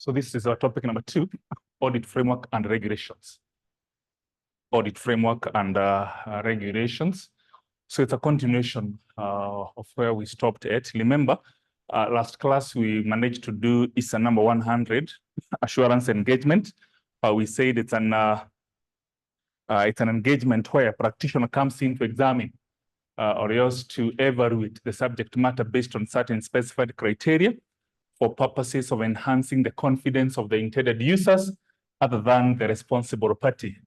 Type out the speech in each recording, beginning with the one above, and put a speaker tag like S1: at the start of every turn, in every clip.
S1: So this is our topic number 2, audit framework and regulations. Audit framework and regulations. So it's a continuation of where we stopped at. Remember, last class we managed to do ISA number 100, assurance engagement. We said it's an engagement where a practitioner comes in to examine or else to evaluate the subject matter based on certain specified criteria for purposes of enhancing the confidence of the intended users other than the responsible party,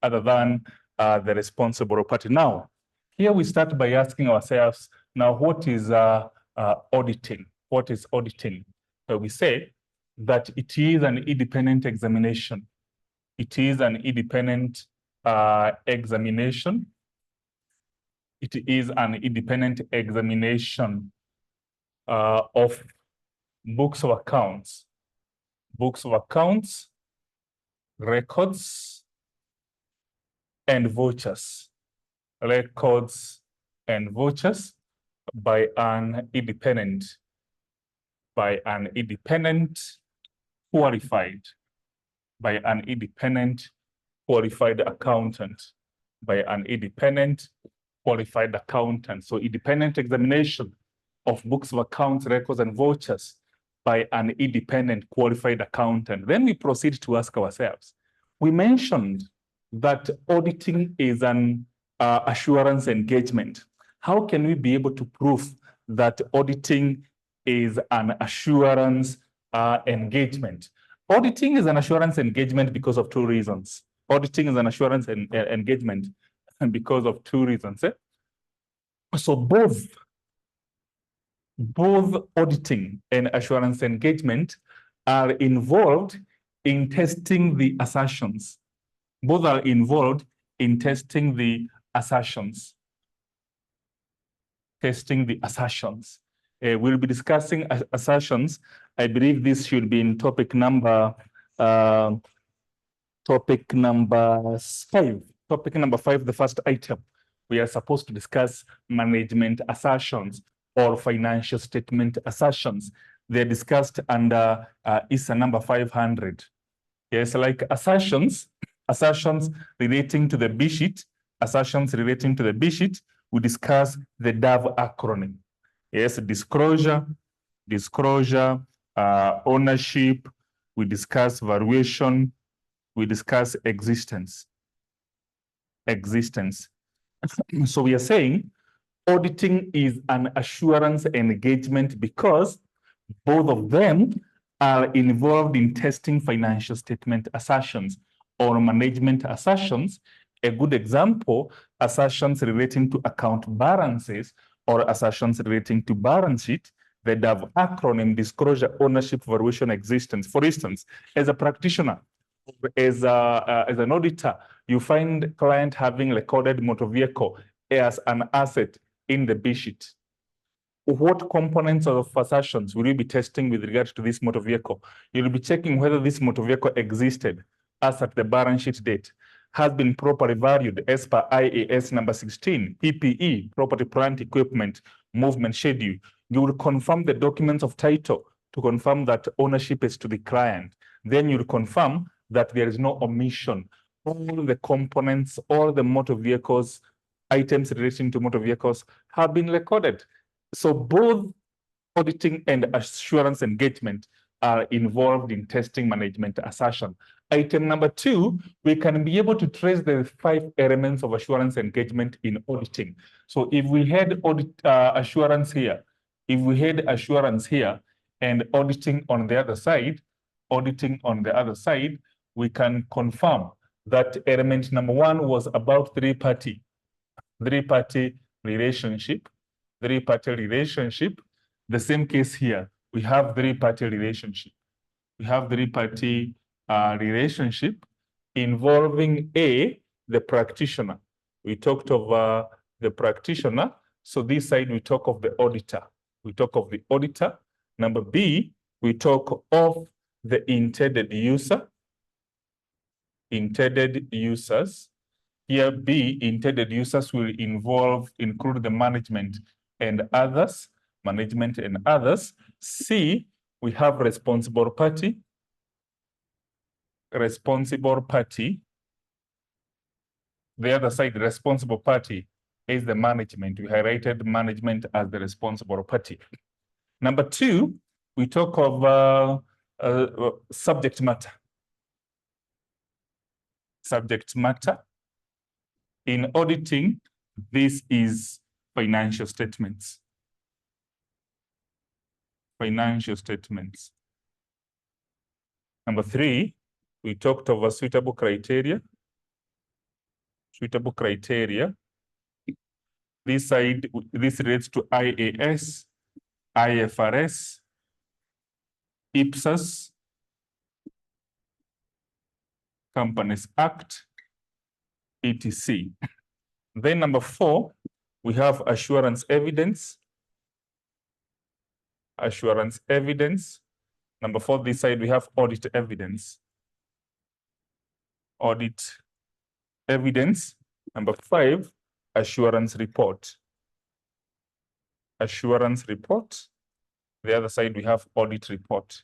S1: Now, here we start by asking ourselves, now what is auditing? What is auditing? We say that it is an independent examination. It is an independent examination. It is an independent examination of books of accounts, records, and vouchers, by an independent qualified accountant, So independent examination of books of accounts, records, and vouchers by an independent qualified accountant. Then we proceed to ask ourselves, we mentioned that auditing is an assurance engagement. How can we be able to prove that auditing is an assurance engagement? Auditing is an assurance engagement because of two reasons. Auditing is an assurance engagement because of two reasons. So both auditing and assurance engagement are involved in testing the assertions. Both are involved in testing the assertions. We'll be discussing assertions. I believe this should be in topic number 5. Topic number 5, the first item. We are supposed to discuss management assertions or financial statement assertions. They're discussed under ISA number 500. Yes, like assertions relating to the B sheet, we discuss the DAV acronym. Yes, disclosure, ownership, we discuss valuation, we discuss existence. So we are saying auditing is an assurance engagement because both of them are involved in testing financial statement assertions or management assertions. A good example, assertions relating to account balances or assertions relating to balance sheet, the DAV acronym, disclosure, ownership, valuation, existence. For instance, as a practitioner, as an auditor, you find client having recorded motor vehicle as an asset in the B sheet. What components of assertions will you be testing with regard to this motor vehicle? You'll be checking whether this motor vehicle existed as at the balance sheet date, has been properly valued as per IAS number 16, PPE, property, plant, equipment, movement schedule. You will confirm the documents of title to confirm that ownership is to the client. Then you'll confirm that there is no omission. All the components, all the motor vehicles, items relating to motor vehicles have been recorded. So both auditing and assurance engagement are involved in testing management assertion. Item number 2, we can be able to trace the 5 elements of assurance engagement in auditing. So if we had assurance here, and auditing on the other side, we can confirm that element number 1 was about three-party relationship. The same case here, we have three-party relationship. Relationship involving A, the practitioner. We talked of the practitioner. So this side, we talk of the auditor. Number B, we talk of the intended user. Here, B, intended users will include the management and others. C, we have responsible party. responsible party. The other side, the responsible party, is the management. We highlighted management as the responsible party. Number two, we talk of subject matter. Subject matter. In auditing, this is financial statements. Financial statements. Number three, we talked of a suitable criteria. Suitable criteria. This side, this relates to IAS, IFRS, IPSAS, Companies Act, etc. Then number four, we have assurance evidence. Assurance evidence. Number four, this side we have audit evidence. Audit evidence. Number five, assurance report. Assurance report. The other side we have audit report.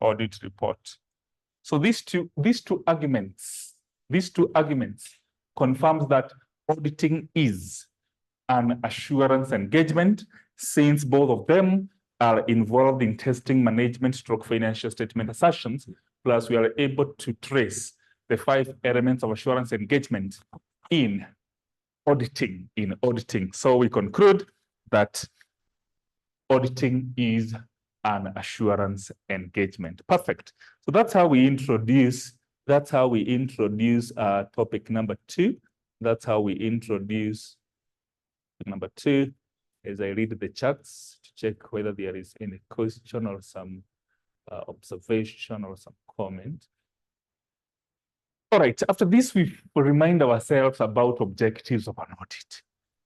S1: Audit report. So these two arguments confirms that auditing is an assurance engagement, since both of them are involved in testing management stroke financial statement assertions, plus we are able to trace the 5 elements of assurance engagement in auditing. So we conclude that auditing is an assurance engagement. Perfect. So that's how we introduce topic number 2. That's how we introduce number 2 as I read the charts to check whether there is any question or some observation or some comment. All right, after this, we remind ourselves about objectives of an audit.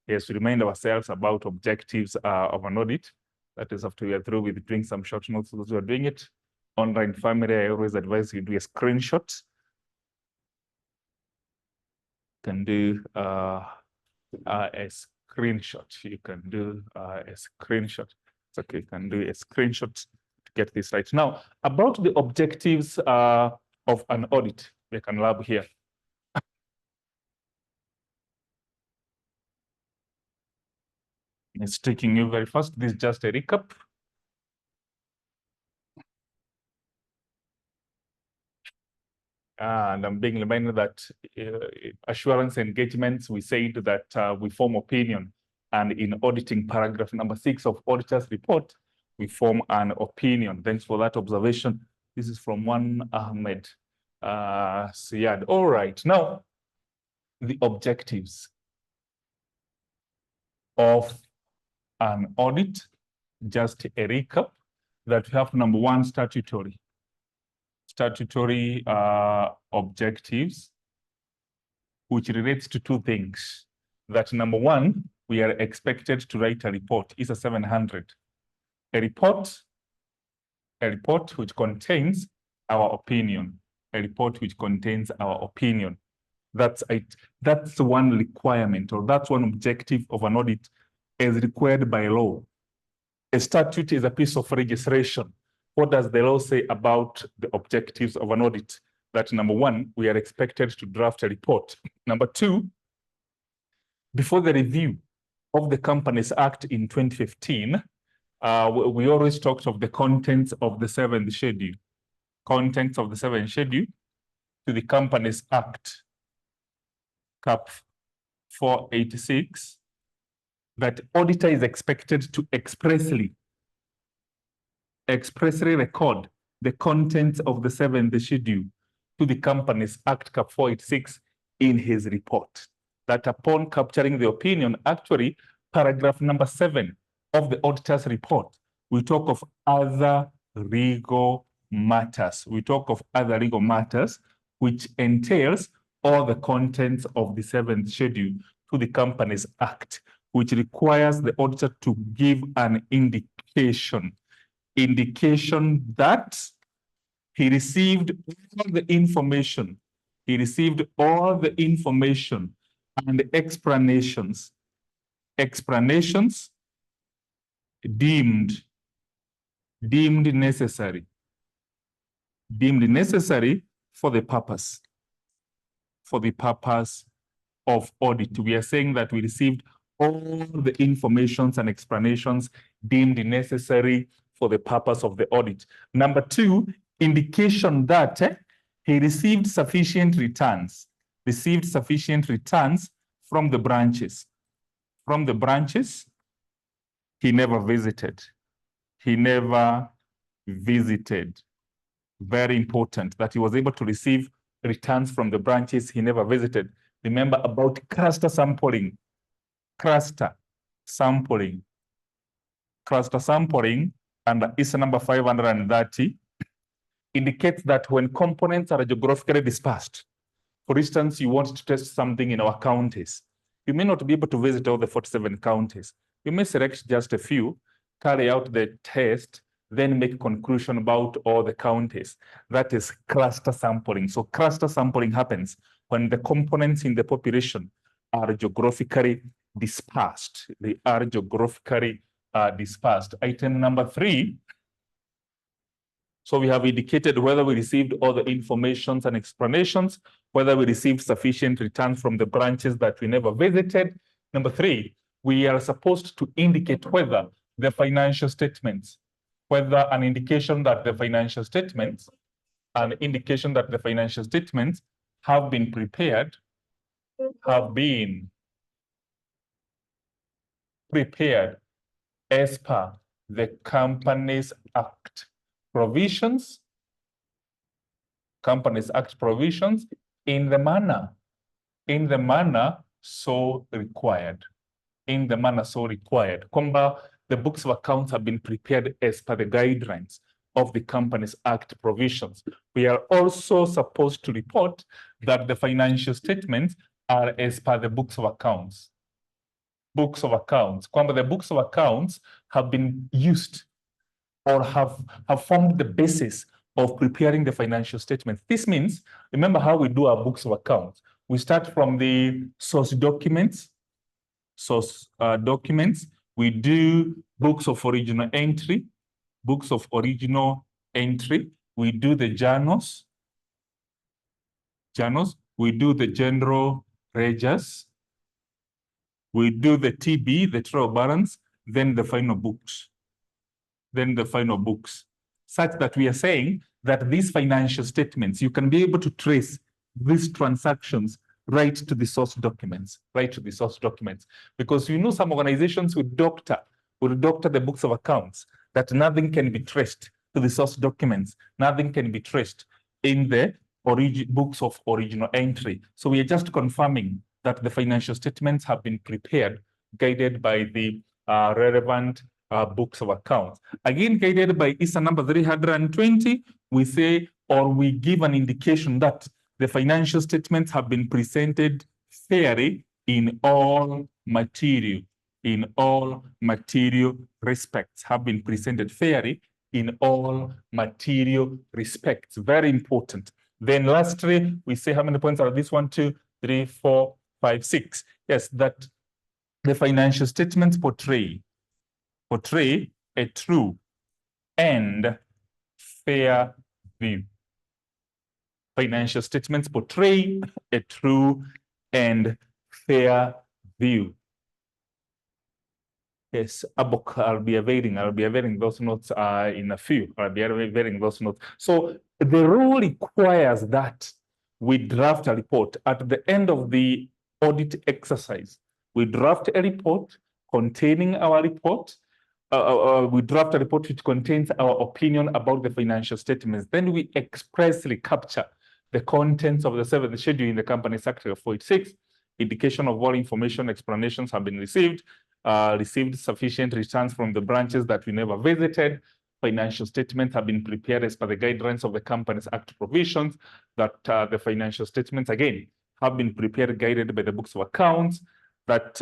S1: Yes, we remind ourselves about objectives of an audit. That is after we are through with doing some short notes. Those who are doing it online family, I always advise you do a screenshot. You can do a screenshot. You can do a screenshot. It's okay, you can do a screenshot to get this right. Now, about the objectives of an audit, we can lab here. It's taking you very fast. This is just a recap. And I'm being reminded that assurance engagements, we said that we form opinion. And in auditing paragraph number 6 of auditor's report, we form an opinion. Thanks for that observation. This is from one Ahmed Siyad. All right, now the objectives of an audit, just a recap that we have. Number 1, statutory objectives, which relates to 2 things. That number 1, we are expected to write a report. It's a 700. A report which contains our opinion. A report which contains our opinion. That's it. That's one requirement, or that's one objective of an audit as required by law. A statute is a piece of legislation. What does the law say about the objectives of an audit? That number 1, we are expected to draft a report. Number 2, before the review of the Companies Act in 2015, we always talked of the contents of the 7th schedule. Contents of the 7th schedule to the Companies Act, Cap 486, that auditor is expected to expressly record the contents of the 7th schedule to the Companies Act Cap 486 in his report. That upon capturing the opinion, actually, paragraph number 7 of the auditor's report, we talk of other legal matters. We talk of other legal matters, which entails all the contents of the 7th schedule to the Companies Act, which requires the auditor to give an indication that he received all the information. He received all the information and explanations deemed necessary deemed necessary for the purpose of audit. We are saying that we received all the informations and explanations deemed necessary for the purpose of the audit. Number two, indication that he received sufficient returns from the branches. From the branches, he never visited. Very important that he was able to receive returns from the branches he never visited. Remember about cluster sampling. Cluster sampling under ISA number 530 indicates that when components are geographically dispersed, for instance, you want to test something in our counties, you may not be able to visit all the 47 counties. You may select just a few, carry out the test, then make a conclusion about all the counties. That is cluster sampling. So cluster sampling happens when the components in the population are geographically dispersed. They are geographically dispersed. Item number 3. So we have indicated whether we received all the informations and explanations, whether we received sufficient returns from the branches that we never visited. Number 3, we are supposed to indicate whether the financial statements, whether an indication that the financial statements, have been prepared, as per the Companies Act provisions, in the manner so required. Kwamba the books of accounts have been prepared as per the guidelines of the Companies Act provisions. We are also supposed to report that the financial statements are as per the books of accounts. Kwamba the books of accounts have been used or have formed the basis of preparing the financial statements. This means, remember how we do our books of accounts. We start from the source documents. We do books of original entry. We do the journals. We do the general ledgers. We do the TB, the trial balance, then the final books. Such that we are saying that these financial statements, you can be able to trace these transactions right to the source documents, because you know some organizations will doctor the books of accounts, that nothing can be traced to the source documents, nothing can be traced in the books of original entry. So we are just confirming that the financial statements have been prepared, guided by the relevant books of accounts. Again, guided by ISA number 320, we say, or we give an indication that the financial statements have been presented fairly in all material respects, Very important. Then lastly, we say how many points are this? 1, 2, 3, 4, 5, 6. Yes, that the financial statements portray a true and fair view. Financial statements portray a true and fair view. Yes, Abok, I'll be availing those notes in a few. So the rule requires that we draft a report at the end of the audit exercise. We draft a report containing our report. We draft a report which contains our opinion about the financial statements. Then we expressly capture the contents of the 7th schedule in the Companies Act 46. Indication of all information, explanations have been received. Received sufficient returns from the branches that we never visited. Financial statements have been prepared as per the guidelines of the Companies Act provisions. That the financial statements, again, have been prepared, guided by the books of accounts, that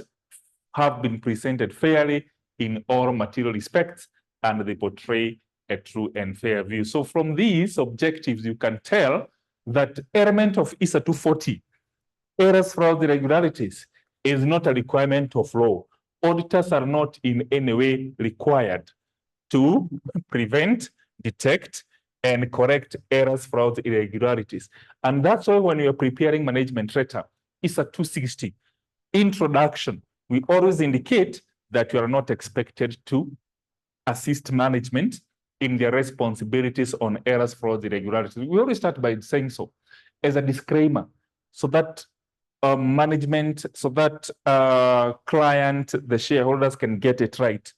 S1: have been presented fairly in all material respects, and they portray a true and fair view. So from these objectives, you can tell that element of ISA 240, errors, fraud, irregularities, is not a requirement of law. Auditors are not in any way required to prevent, detect, and correct errors, frauds, irregularities. And that's why when you're preparing management letter, it's a 260. Introduction, we always indicate that you are not expected to assist management in their responsibilities on errors, frauds, irregularities. We always start by saying so as a disclaimer, so that management, so that client, the shareholders can get it right,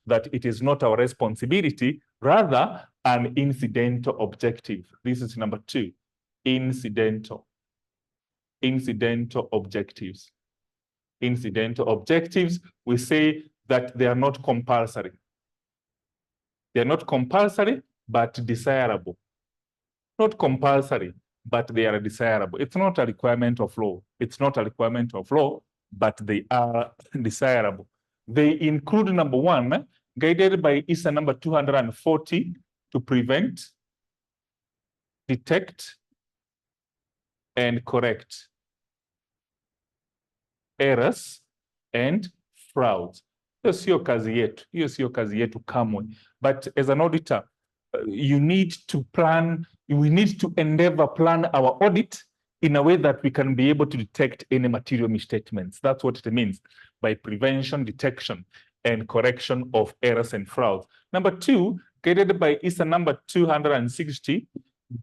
S1: that it is not our responsibility, rather an incidental objective. This is number 2, incidental objectives. Incidental objectives, we say that they are not compulsory. They're not compulsory, but desirable. Not compulsory, but they are desirable. It's not a requirement of law. It's not a requirement of law, but they are desirable. They include, number 1, guided by ISA number 240, to prevent, detect, and correct errors and frauds. Hiyo sio kazi yetu kamwe. But as an auditor, you need to plan, we need to plan our audit in a way that we can be able to detect any material misstatements. That's what it means by prevention, detection, and correction of errors and frauds. Number 2, guided by ISA number 260,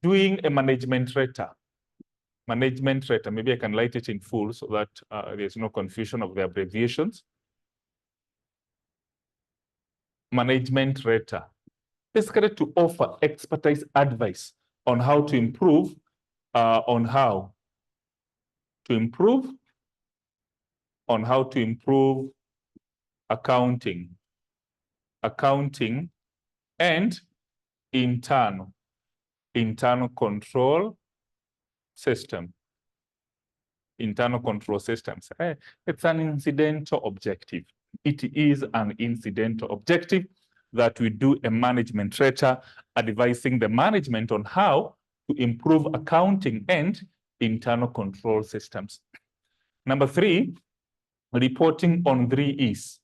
S1: doing a management letter. Management letter, maybe I can write it in full so that there's no confusion of the abbreviations. Management letter, basically to offer expertise advice on how to improve, accounting and internal control system. Internal control systems. It's an incidental objective. It is an incidental objective that we do a management letter advising the management on how to improve accounting and internal control systems. Number 3, reporting on 3 E's.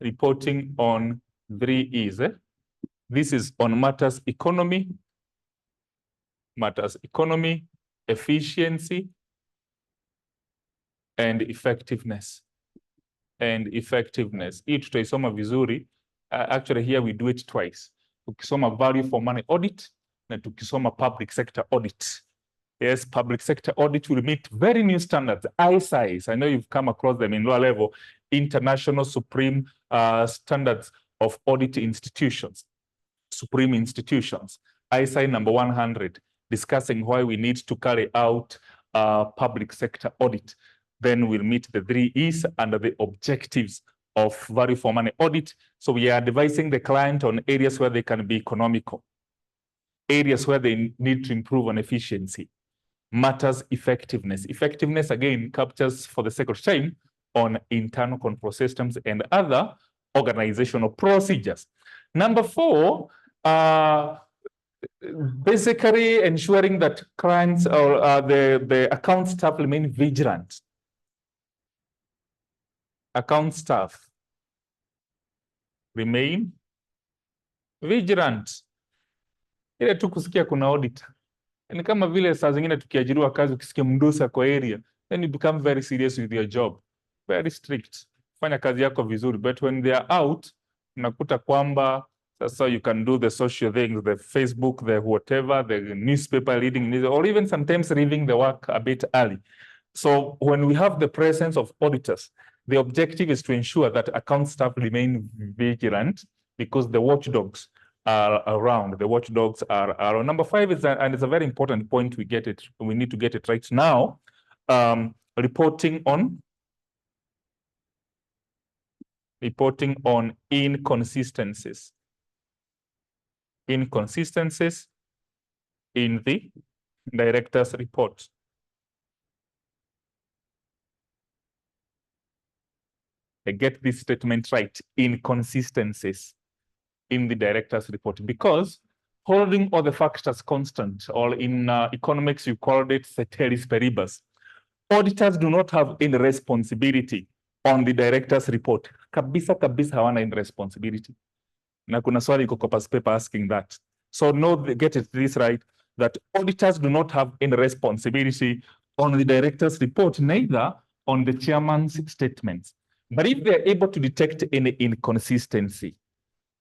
S1: Reporting on 3 E's. This is on matters economy, efficiency, and effectiveness. Hii tutaisoma vizuri. Actually here we do it twice. Tukisoma value for money audit na tukisoma public sector audit. Yes, public sector audit will meet very new standards, ISIs. I know you've come across them in lower level, international supreme standards of audit institutions, supreme institutions. ISI number 100, discussing why we need to carry out public sector audit. Then we'll meet the 3 E's under the objectives of value for money audit. So we are advising the client on areas where they can be economical, areas where they need to improve on efficiency, matters effectiveness. Effectiveness, again, captures, for the sake of time, on internal control systems and other organizational procedures. Number 4, basically ensuring that clients or the account staff remain vigilant. Account staff remain vigilant. Ile tu kusikia kuna auditor, ni kama vile saa zingine tukiajiriwa kazi ukisikia mdosa kwa area, then you become very serious with your job, very strict, fanya kazi yako vizuri. But when they are out, unakuta kwamba sasa you can do the social things, the Facebook, the whatever, the newspaper reading, or even sometimes leaving the work a bit early. So when we have the presence of auditors, the objective is to ensure that account staff remain vigilant, because the watchdogs are around. The watchdogs are around. Number 5 is, and it's a very important point, we need to get it right now, reporting on inconsistencies. Inconsistencies in the director's report. I get this statement right, inconsistencies in the director's report, because holding all the factors constant, or in economics you called it ceteris paribus, auditors do not have any responsibility on the director's report. Kabisa hawana any responsibility. Na kuna swali iko kwa paper asking that. So get this right, that auditors do not have any responsibility on the director's report, neither on the chairman's statements. But if they're able to detect any inconsistency,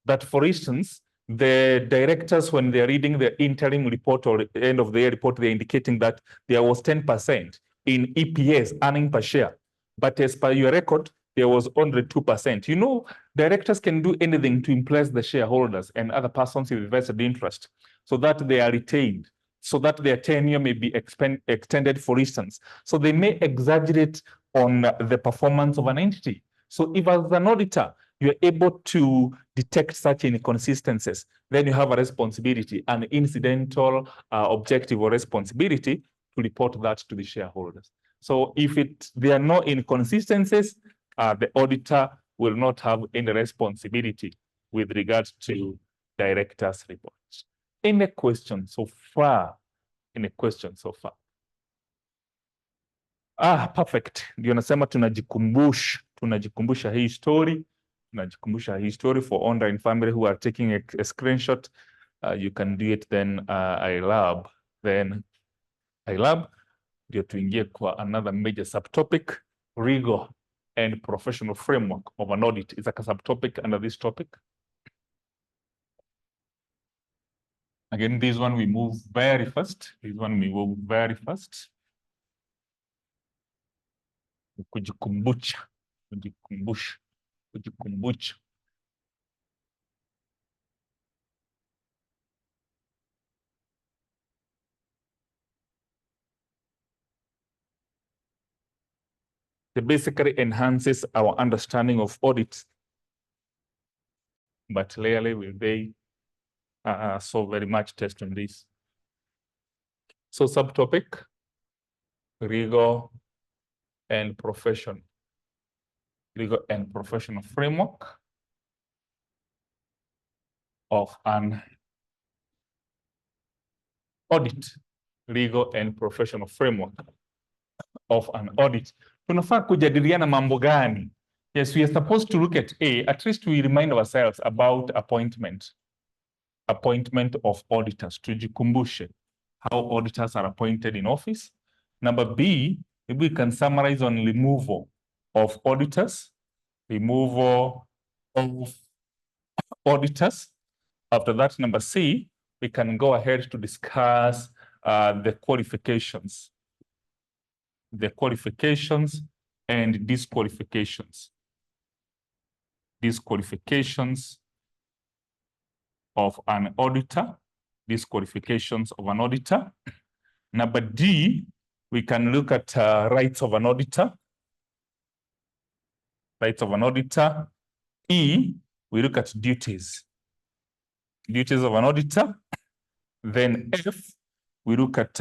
S1: that for instance, the directors, when they're reading the interim report or end of the year report, they're indicating that there was 10% in EPS, earning per share. But as per your record, there was only 2%. You know, directors can do anything to impress the shareholders and other persons with vested interest so that they are retained, so that their tenure may be extended, for instance. So they may exaggerate on the performance of an entity. So if as an auditor, you're able to detect such inconsistencies, then you have a responsibility, an incidental objective or responsibility to report that to the shareholders. So if there are no inconsistencies, the auditor will not have any responsibility with regards to director's reports. Any question so far? Any question so far? Perfect. Ndio nasema tunajikumbusha hii story. Tunajikumbusha hii story for online family who are taking a screenshot. You can do it then iLab. Then iLab ndio tuingie kwa another major subtopic, legal and professional framework of an audit. Is like a subtopic under this topic. Again, this one we move very fast. Kujikumbusha. It basically enhances our understanding of audits, but rarely will they so very much test on this. So subtopic, legal and professional framework of an audit. Legal and professional framework of an audit. Tunafaa kujadiliana mambo gani? Yes, we are supposed to look at least we remind ourselves about appointment of auditors. Tujikumbushe how auditors are appointed in office. Number B, maybe we can summarize on removal of auditors. After that, number C, we can go ahead to discuss the qualifications and disqualifications of an auditor. Number D, we can look at rights of an auditor. E, we look at duties of an auditor. Then F, we look at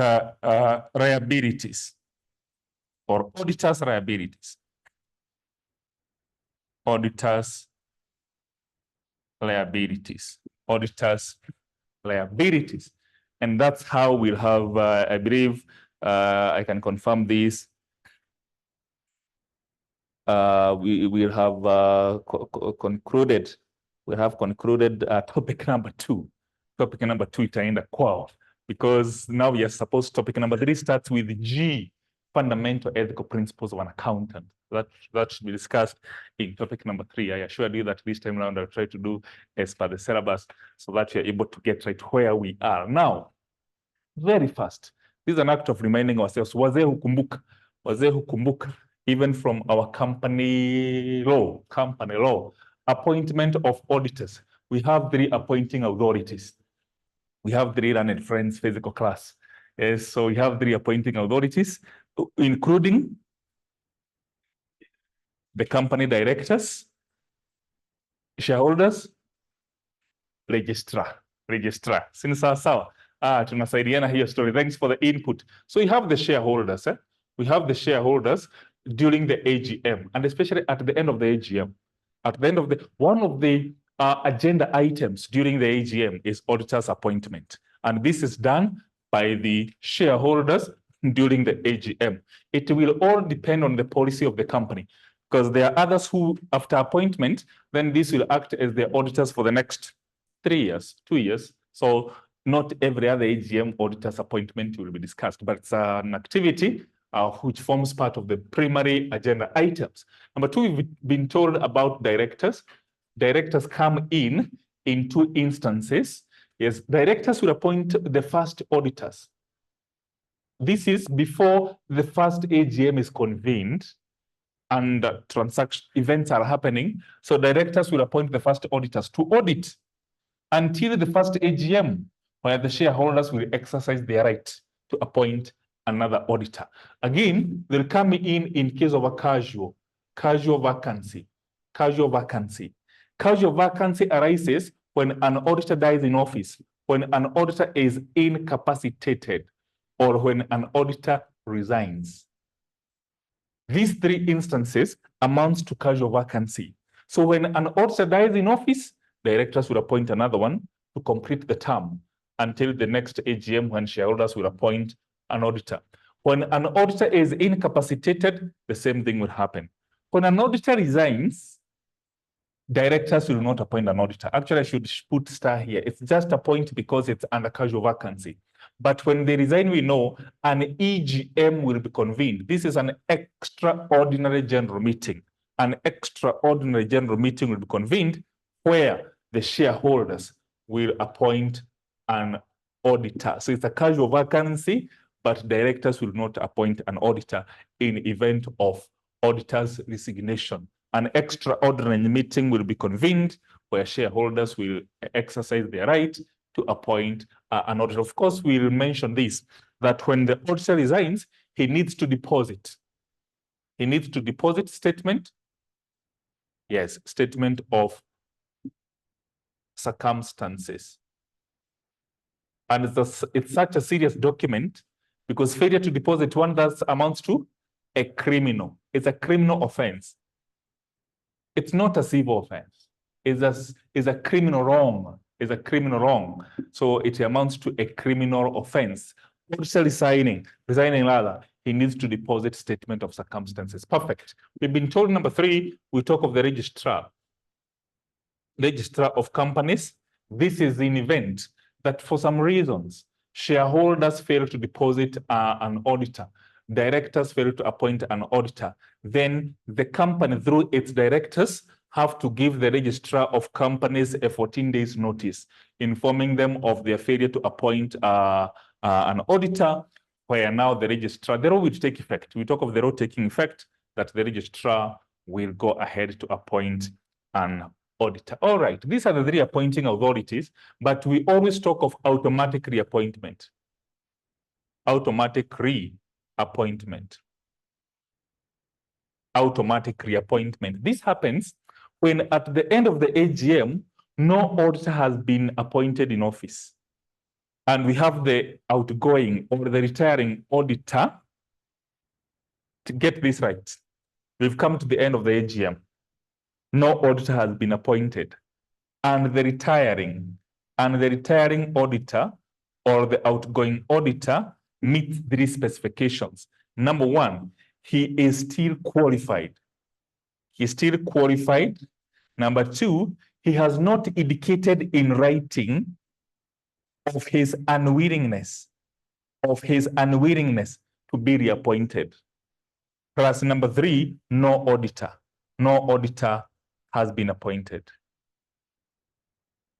S1: liabilities or auditors' liabilities. And that's how we'll have, I believe, I can confirm this. We will have concluded. We have concluded topic number 2. Topic number 2 itaenda kwao, because now we are supposed topic number 3 starts with G, fundamental ethical principles of an accountant. That should be discussed in topic number 3. I assure you that this time around I'll try to do as per the syllabus so that you're able to get right where we are now. Very fast. This is an act of reminding ourselves. Wazee hukumbuka, even from our company law. Appointment of auditors. We have 3 appointing authorities. We have 3 learned friends physical class. Yes, so we have 3 appointing authorities, including the company directors, shareholders, registrar. Sini sawa. Tunasaidiana hiyo story. Thanks for the input. So we have the shareholders. We have the shareholders during the AGM, and especially at the end of the AGM. One of the agenda items during the AGM is auditor's appointment. And this is done by the shareholders during the AGM. It will all depend on the policy of the company, because there are others who, after appointment, then this will act as the auditors for the next 3 years, 2 years, So not every other AGM auditor's appointment will be discussed, but it's an activity which forms part of the primary agenda items. Number two, we've been told about directors. Directors come in two instances. Yes, directors will appoint the first auditors. This is before the first AGM is convened and transaction events are happening. So directors will appoint the first auditors to audit until the first AGM, where the shareholders will exercise their right to appoint another auditor. Again, they'll come in case of a casual vacancy. Casual vacancy arises when an auditor dies in office, when an auditor is incapacitated, or when an auditor resigns. These three instances amounts to casual vacancy. So when an auditor dies in office, directors will appoint another one to complete the term until the next AGM, when shareholders will appoint an auditor. When an auditor is incapacitated, the same thing will happen. When an auditor resigns, directors will not appoint an auditor. Actually, I should put star here. It's just a point because it's under casual vacancy. But when they resign, we know an EGM will be convened. This is an extraordinary general meeting. An extraordinary general meeting will be convened where the shareholders will appoint an auditor. So it's a casual vacancy, but directors will not appoint an auditor in event of auditor's resignation. An extraordinary meeting will be convened where shareholders will exercise their right to appoint an auditor. Of course, we'll mention this, that when the auditor resigns, he needs to deposit. He needs to deposit statement. Yes, statement of circumstances. And it's such a serious document because failure to deposit one that amounts to a criminal. It's a criminal offense. It's not a civil offense. It's a criminal wrong. It's a criminal wrong. So it amounts to a criminal offense. Auditor resigning rather, he needs to deposit statement of circumstances. Perfect. We've been told number three, we talk of the registrar. Registrar of companies. This is an event that for some reasons, shareholders fail to deposit an auditor. Directors fail to appoint an auditor. Then the company, through its directors, have to give the registrar of companies a 14 days notice, informing them of their failure to appoint an auditor, where now the registrar, the law will take effect. We talk of the law taking effect, that the registrar will go ahead to appoint an auditor. All right, these are the three appointing authorities, but we always talk of automatic reappointment. Automatic reappointment. Automatic reappointment. This happens when at the end of the AGM, no auditor has been appointed in office. And we have the outgoing or the retiring auditor. To get this right, we've come to the end of the AGM. No auditor has been appointed. And the retiring auditor or the outgoing auditor meets three specifications. Number one, he is still qualified. He's still qualified. Number two, he has not indicated in writing of his unwillingness to be reappointed. Plus number three, no auditor has been appointed.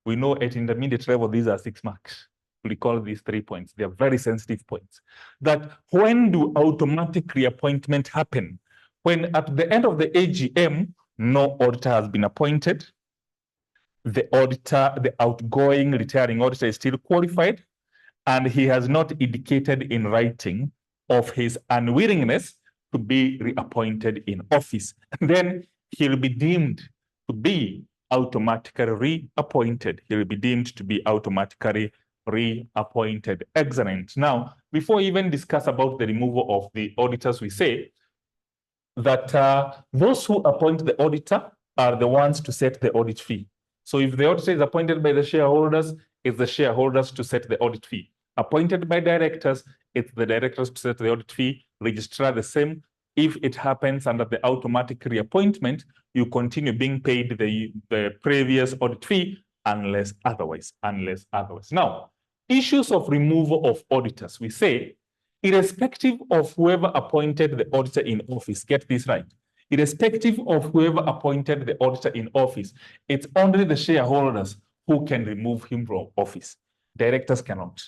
S1: We know at intermediate level, these are 6 marks. We recall these 3 points. They are very sensitive points. That when do automatic reappointment happen? When at the end of the AGM, no auditor has been appointed. The auditor, the outgoing retiring auditor is still qualified, and he has not indicated in writing of his unwillingness to be reappointed in office. And then he'll be deemed to be automatically reappointed. He'll be deemed to be automatically reappointed. Excellent. Now, before we even discuss about the removal of the auditors, we say that those who appoint the auditor are the ones to set the audit fee. So if the auditor is appointed by the shareholders, it's the shareholders to set the audit fee. Appointed by directors, it's the directors to set the audit fee. Registrar the same. If it happens under the automatic reappointment, you continue being paid the previous audit fee unless otherwise, Now, issues of removal of auditors, we say, irrespective of whoever appointed the auditor in office, get this right, irrespective of whoever appointed the auditor in office, it's only the shareholders who can remove him from office. Directors cannot.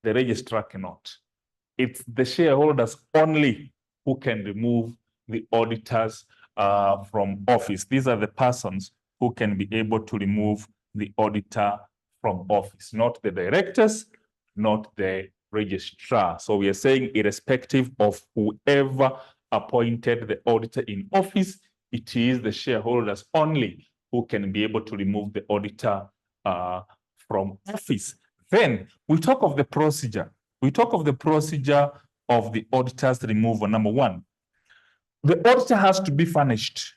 S1: The registrar cannot. It's the shareholders only who can remove the auditors from office. These are the persons who can be able to remove the auditor from office, not the directors, not the registrar. So we are saying irrespective of whoever appointed the auditor in office, it is the shareholders only who can be able to remove the auditor from office. Then we talk of the procedure. We talk of the procedure of the auditor's removal. Number one, the auditor has to be furnished.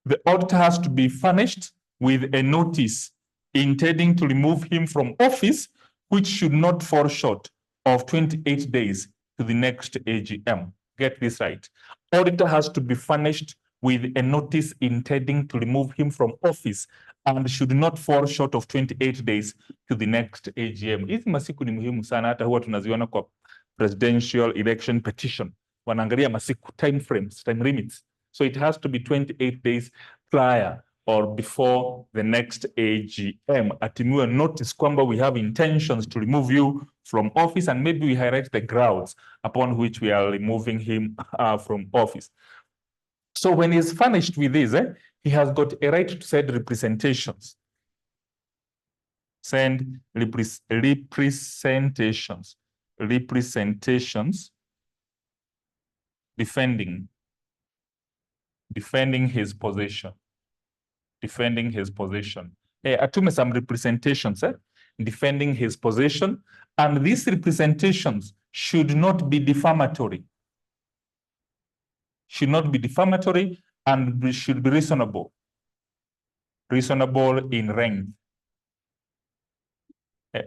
S1: The auditor has to be furnished with a notice intending to remove him from office, which should not fall short of 28 days to the next AGM. Get this right. Auditor has to be furnished with a notice intending to remove him from office and should not fall short of 28 days to the next AGM. Hizi masiku ni muhimu sana, hata huwa tunaziona kwa presidential election petition. Wanaangalia masiku, time frames, time limits. So it has to be 28 days prior or before the next AGM. Atimiwe notice kwamba we have intentions to remove you from office, and maybe we highlight the grounds upon which we are removing him from office. So when he's furnished with this, he has got a right to send representations. Send representations. Defending his position. Atume some representations, defending his position, and these representations should not be defamatory. And should be reasonable in length.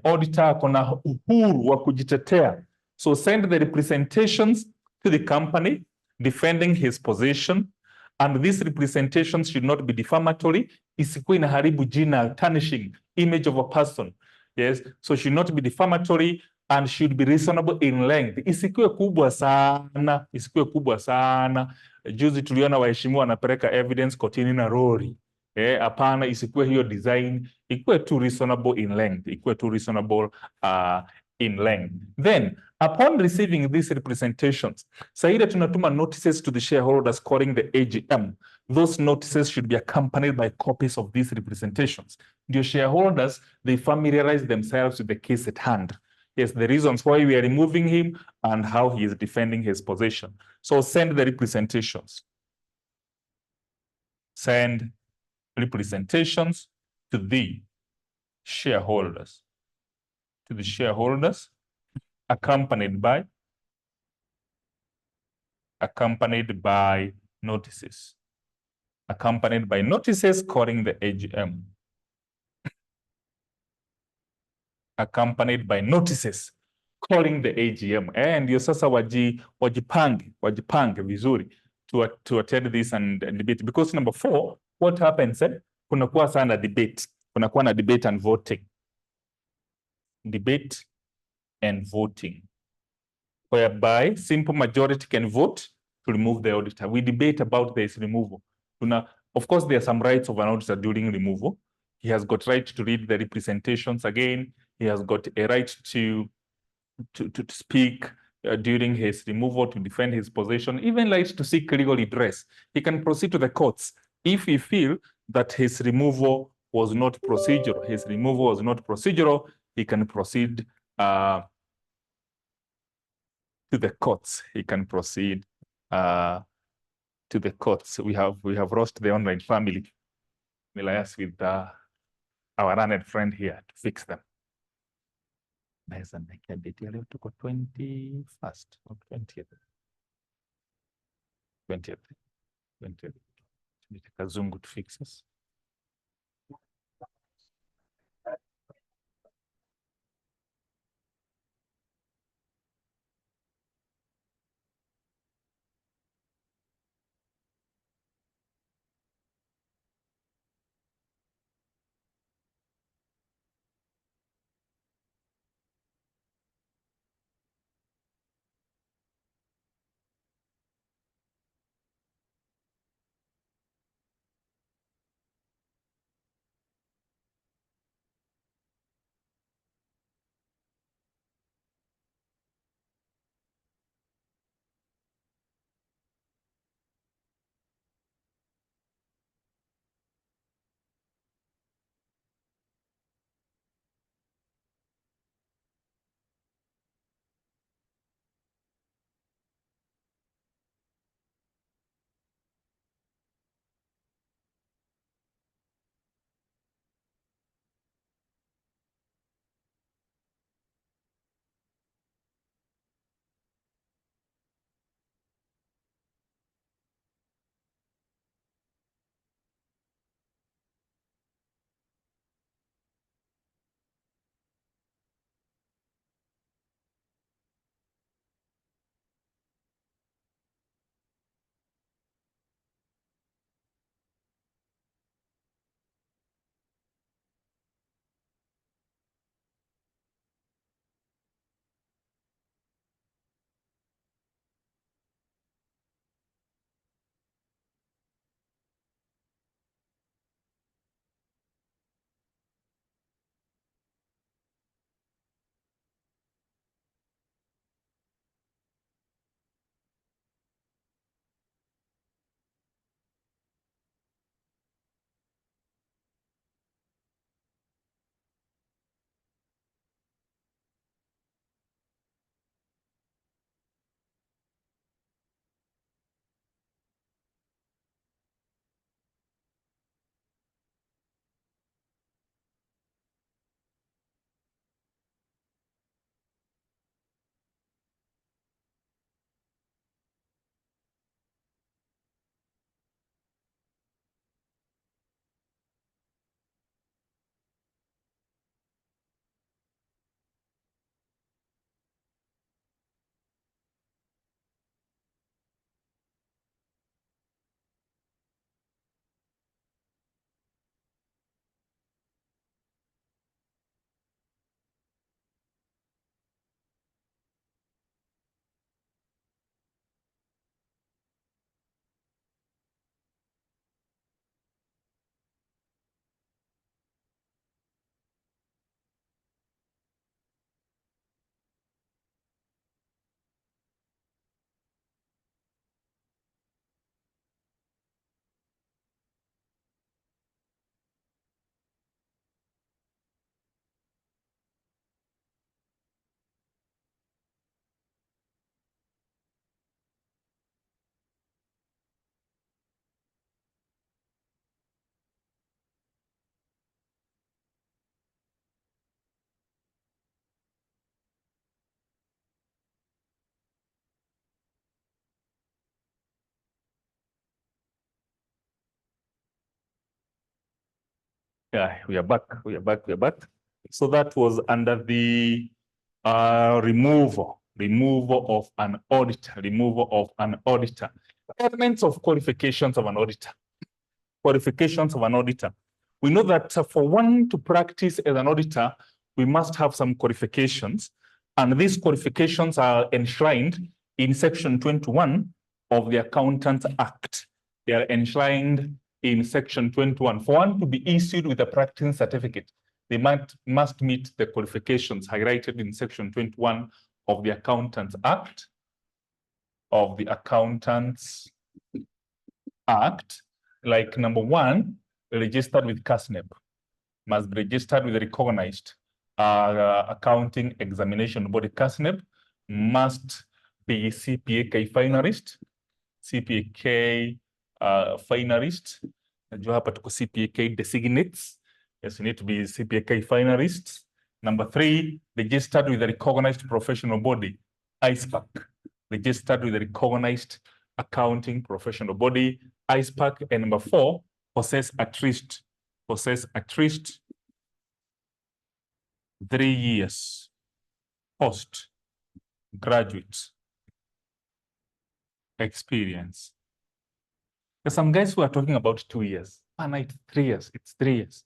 S1: Auditor akona uhuru wa kujitetea. So send the representations to the company defending his position, and these representations should not be defamatory. Isikuwe inaharibu jina, tarnishing image of a person. Yes, so should not be defamatory and should be reasonable in length. Isikuwe kubwa sana. Juzi tuliona waheshimiwa wanapeleka evidence kotini na lori. Hapana, isikuwe hiyo design, ikuwe too reasonable in length. Then, upon receiving these representations, saida tunatuma notices to the shareholders calling the AGM. Those notices should be accompanied by copies of these representations. The shareholders, they familiarize themselves with the case at hand. Yes, the reasons why we are removing him and how he is defending his position. So send the representations. Send representations to the shareholders. Accompanied by notices. Calling the AGM. Accompanied by notices calling the AGM. And you sasa wajipange vizuri to attend this and debate. Because number 4, what happens? Kunakuwa sana debate. Kunakuwa na debate and voting. Debate and voting. Whereby simple majority can vote to remove the auditor. We debate about this removal. Of course, there are some rights of an auditor during removal. He has got right to read the representations again. He has got a right to speak during his removal, to defend his position, even right to seek legal redress. He can proceed to the courts if he feels that his removal was not procedural. He can proceed to the courts. We have lost the online family. Elias with our learned friend here to fix them. Naweza nikia date ya leo tuko 21st or 20th. Kazungu to fix us. Yeah, we are back. We are back. We are back. So that was under the removal of an auditor. Removal of an auditor. Elements of qualifications of an auditor. Qualifications of an auditor. We know that for one to practice as an auditor, we must have some qualifications, and these qualifications are enshrined in Section 21 of the Accountants Act. They are enshrined in Section 21. For one to be issued with a practicing certificate, they must meet the qualifications highlighted in Section 21 of the Accountants Act, like number one, registered with CASNEB, must be registered with a recognized accounting examination body. CASNEB must be CPA-K finalist, CPA-K finalist. Najua hapa tuko CPA-K designates. Yes, you need to be CPA-K finalist. Number three, registered with a recognized professional body, ISPAC. Registered with a recognized accounting professional body, ISPAC. And number four, possess at least 3 years post-graduate experience. There's some guys who are talking about 2 years. It's 3 years. It's 3 years.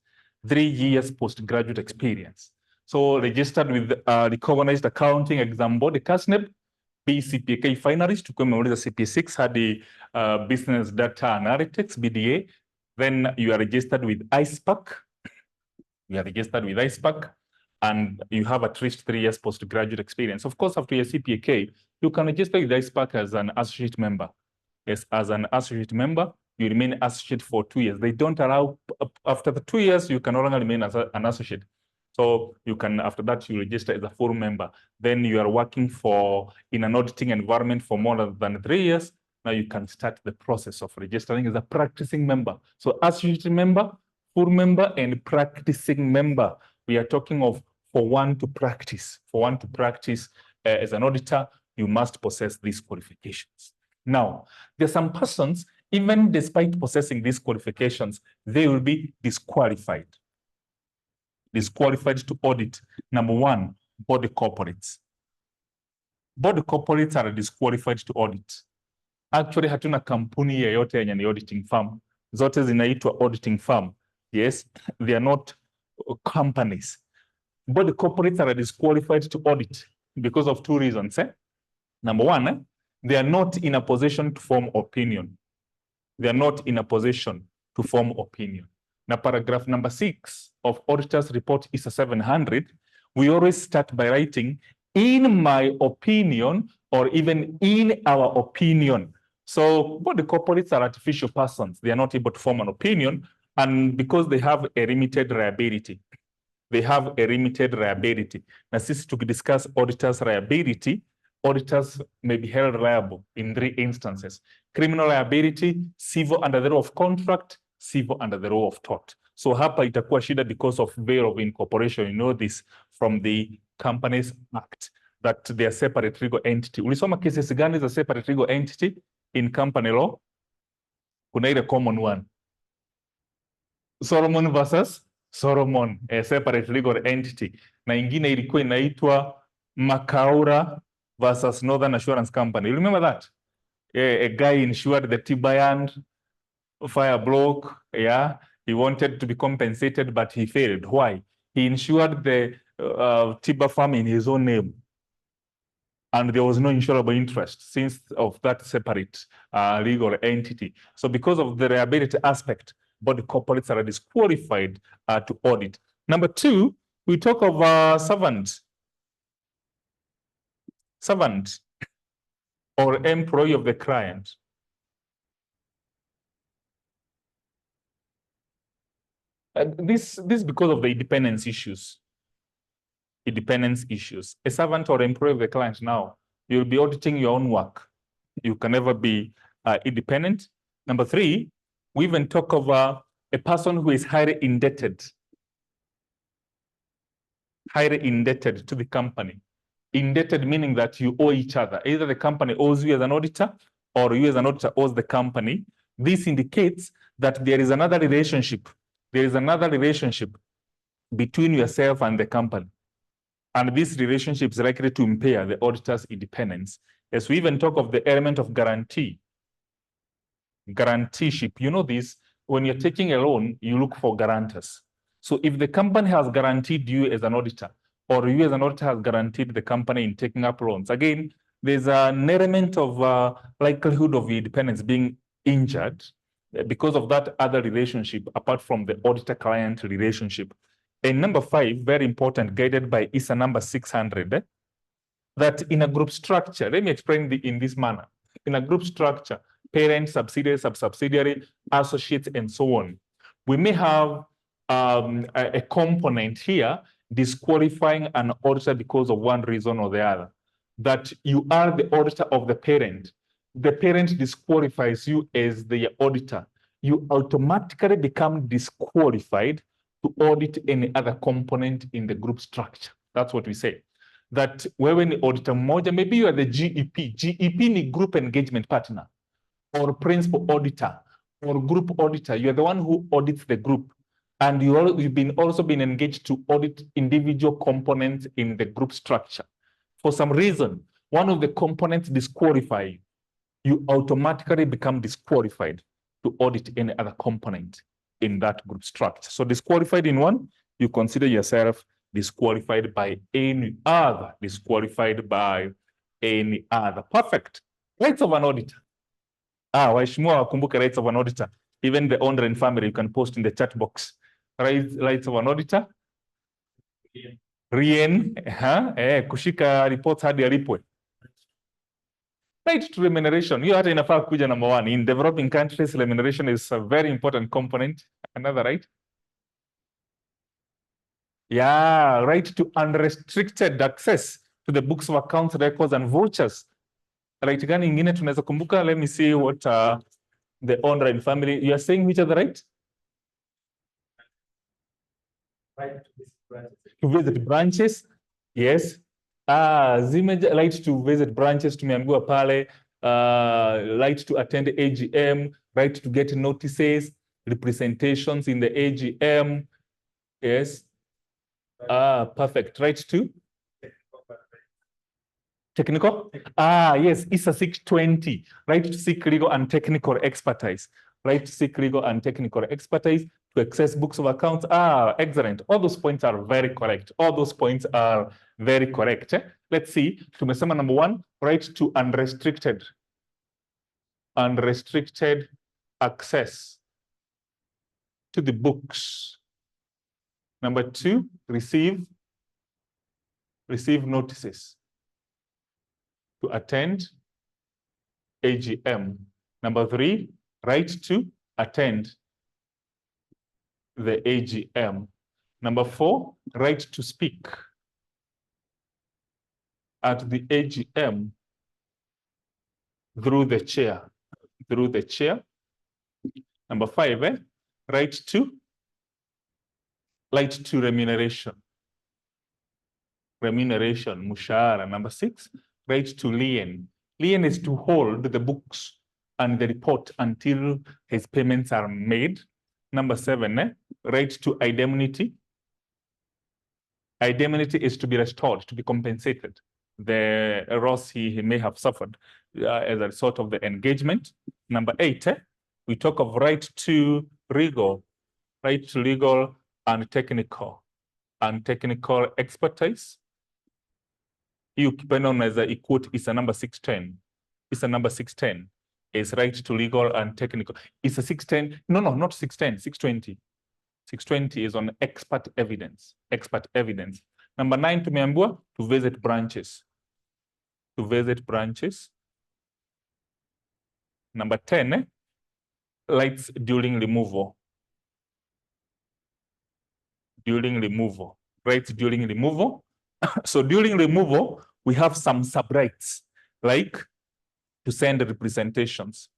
S1: 3 years postgraduate experience. So registered with recognized accounting exam body, CASNEB, BCPK finalist, the CP6 had the business data analytics, BDA. Then you are registered with ISPAC. You are registered with ISPAC, and you have at least 3 years postgraduate experience. Of course, after your CPA-K, you can register with ISPAC as an associate member. Yes, as an associate member, you remain associate for 2 years. They don't allow, after the 2 years, you can no longer remain as an associate. So you can, after that, you register as a full member. Then you are working in an auditing environment for more than 3 years. Now you can start the process of registering as a practicing member. So associate member, full member, and practicing member. We are talking of for one to practice as an auditor, you must possess these qualifications. Now, there are some persons, even despite possessing these qualifications, they will be disqualified. Disqualified to audit. Number one, body corporates. Body corporates are disqualified to audit. Actually, hatuna kampuni yeyote yenye ni auditing firm. Zote zinaitwa auditing firm. Yes, they are not companies. Body corporates are disqualified to audit because of 2 reasons. Number one, they are not in a position to form opinion. They are not in a position to form opinion. Now, paragraph number 6 of Auditor's Report ISA 700, we always start by writing, in my opinion, or even in our opinion. So body corporates are artificial persons. They are not able to form an opinion, and because they have a limited liability. Now, since to discuss auditors' liability, auditors may be held liable in 3 instances: criminal liability, civil under the law of contract, civil under the law of tort. So hapa itakuwa shida because of veil of incorporation. You know this from the Companies Act, that they are separate legal entity. Ulisoma cases gani za separate legal entity in company law? Kuna ile common one, Solomon versus Solomon, a separate legal entity, na ingine ilikuwa inaitwa Makaura versus Northern Assurance Company. You remember that? A guy insured the T-Band fire block. Yeah, he wanted to be compensated, but he failed. Why? He insured the Tiba farm in his own name, and there was no insurable interest since of that separate legal entity. So because of the liability aspect, body corporates are disqualified to audit. Number 2, we talk of servant or employee of the client. This because of the independence issues. A servant or employee of the client, now you'll be auditing your own work. You can never be independent. Number 3, we even talk of a person who is highly indebted to the company. Indebted meaning that you owe each other. Either the company owes you as an auditor, or you as an auditor owes the company. This indicates that there is another relationship there is another relationship between yourself and the company. And this relationship is likely to impair the auditor's independence. As we even talk of the element of guaranteeship, you know this, when you're taking a loan, you look for guarantors. So if the company has guaranteed you as an auditor, or you as an auditor has guaranteed the company in taking up loans, again, there's an element of likelihood of independence being injured because of that other relationship apart from the auditor-client relationship. And number 5, very important, guided by ISA number 600, that in a group structure, let me explain in this manner. In a group structure, parent, subsidiary, sub-subsidiary, associates, and so on, we may have a component here disqualifying an auditor because of one reason or the other. That you are the auditor of the parent disqualifies you as the auditor. You automatically become disqualified to audit any other component in the group structure. That's what we say. That wewe ni auditor mmoja, maybe you are the GEP. GEP ni group engagement partner or principal auditor or group auditor. You are the one who audits the group. And you've also been engaged to audit individual components in the group structure. For some reason, one of the components disqualify you. You automatically become disqualified to audit any other component in that group structure. So disqualified in one, you consider yourself disqualified by any other, disqualified by any other. Perfect. Rights of an auditor. Waheshimiwa wakumbuke rights of an auditor. Even the owner and family, you can post in the chat box. Rights of an auditor. Kushika reports hadi alipwe. Right to remuneration. You hata inafaa kuja number 1. In developing countries, remuneration is a very important component. Another right. Yeah, right to unrestricted access to the books of accounts, records, and vouchers. Right gani ingine tunaweza kumbuka? Let me see what the owner and family. You are saying which are the right? Right to visit branches. Yes. Right to visit branches, tumeambiwa pale. Right to attend AGM, right to get notices, representations in the AGM. Yes. Perfect. Right to technical? Yes, ISA 620. Right to seek legal and technical expertise. Right to seek legal and technical expertise, to access books of accounts. Excellent. All those points are very correct. All those points are very correct. Let's see. Tumesema number 1, right to unrestricted access to the books. Number 2, receive notices to attend AGM. Number 3, right to attend the AGM. Number 4, right to speak at the AGM through the chair. Number 5, right to remuneration. Mushahara. Number 6, right to lien. Lien is to hold the books and the report until his payments are made. Number 7, right to indemnity. Indemnity is to be restored, to be compensated. The loss he may have suffered as a result of the engagement. Number 8, we talk of right to legal and technical expertise. Hii ukipenda unaweza equate ISA number 610. ISA number 610 is right to legal and technical. ISA 610, no, not 610, 620. 620 is on expert evidence. Number 9, tumeambiwa to visit branches. Number 10, rights during removal. Rights during removal. So during removal, we have some sub-rights, like to send representations.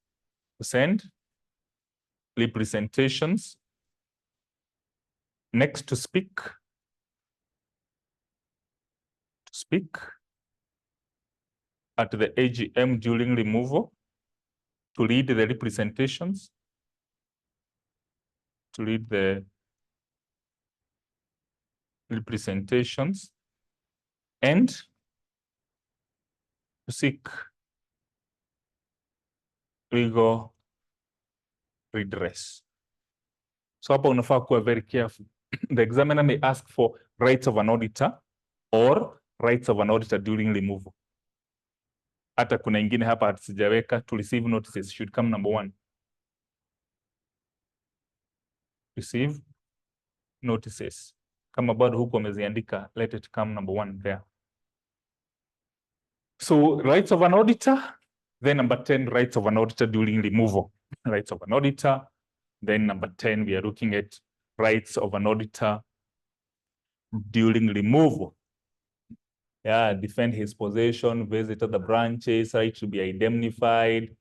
S1: Next, to speak at the AGM during removal, to lead the representations, to lead the representations and to seek legal redress. So hapa unafaa kuwa very careful. The examiner may ask for rights of an auditor or rights of an auditor during removal. Hata kuna ingine hapa sijaweka, to receive notices should come number 1. Receive notices. Kama bado huko wameziandika, let it come number 1 there. So rights of an auditor, then number 10, rights of an auditor during removal. Rights of an auditor. Then number 10, we are looking at rights of an auditor during removal. Yeah, defend his possession, visit other branches, right to be indemnified,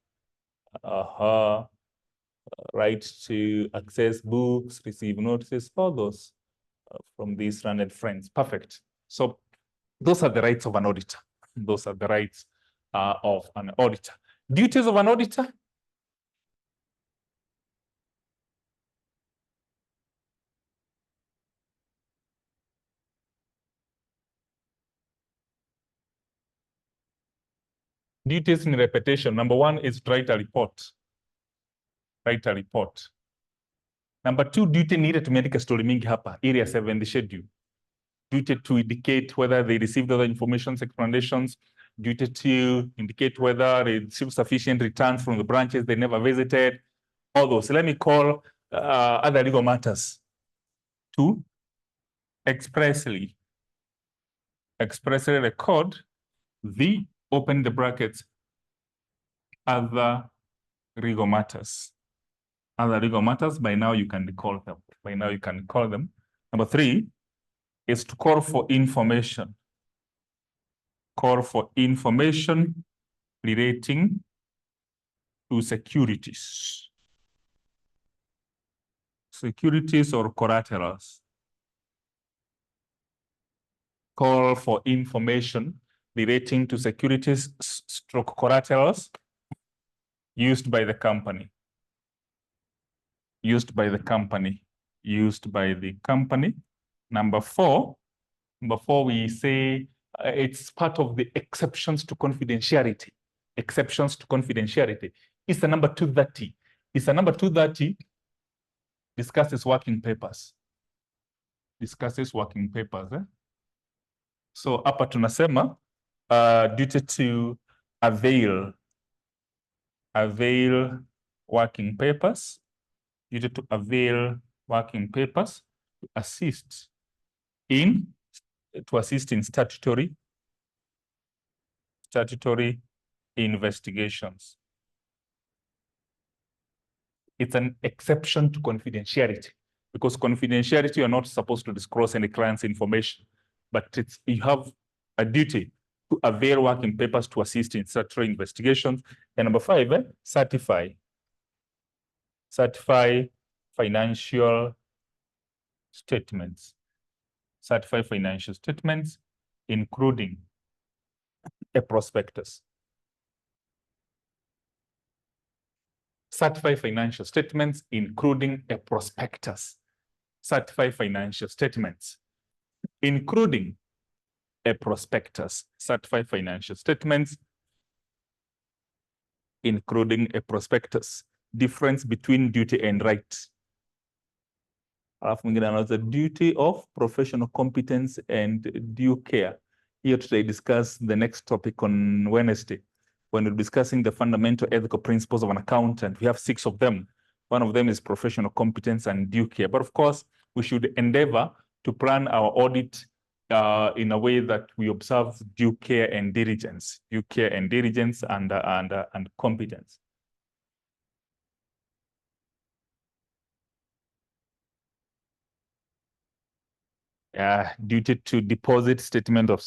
S1: right to access books, receive notices, all those from these learned friends. Perfect. So those are the rights of an auditor. Those are the rights of an auditor. Duties of an auditor. Duties in repetition. Number 1 is write a report. Write a report. Number 2, duty needed to make a story mingi hapa. Area 7, the schedule. Duty to indicate whether they received other information, explanations. Duty to indicate whether they received sufficient returns from the branches they never visited. All those. Let me call other legal matters. 2, expressly record the, open the brackets, other legal matters. Other legal matters, by now you can recall them. By now you can recall them. Number 3 is to call for information. Call for information relating to securities. Securities or collaterals. Call for information relating to securities stroke collaterals used by the company. Used by the company. Used by the company. Number 4, we say it's part of the exceptions to confidentiality. Exceptions to confidentiality. It's the number 230. It's the number 230 discusses working papers. Discusses working papers. So hapa tunasema duty to avail working papers. Duty to avail working papers to assist in statutory investigations. It's an exception to confidentiality, because confidentiality, you're not supposed to disclose any client's information, but you have a duty to avail working papers to assist in statutory investigations. And number 5, certify financial statements. Certify financial statements, including a prospectus. Certify financial statements, including a prospectus. Certify financial statements, including a prospectus. Certify financial statements, including a prospectus. Difference between duty and right. Alafu mwingine anaweza duty of professional competence and due care. Here today discuss the next topic on Wednesday, when we're discussing the fundamental ethical principles of an accountant. We have 6 of them. One of them is professional competence and due care. But of course, we should endeavor to plan our audit in a way that we observe due care and diligence. Due care and diligence and competence. Duty to deposit statement of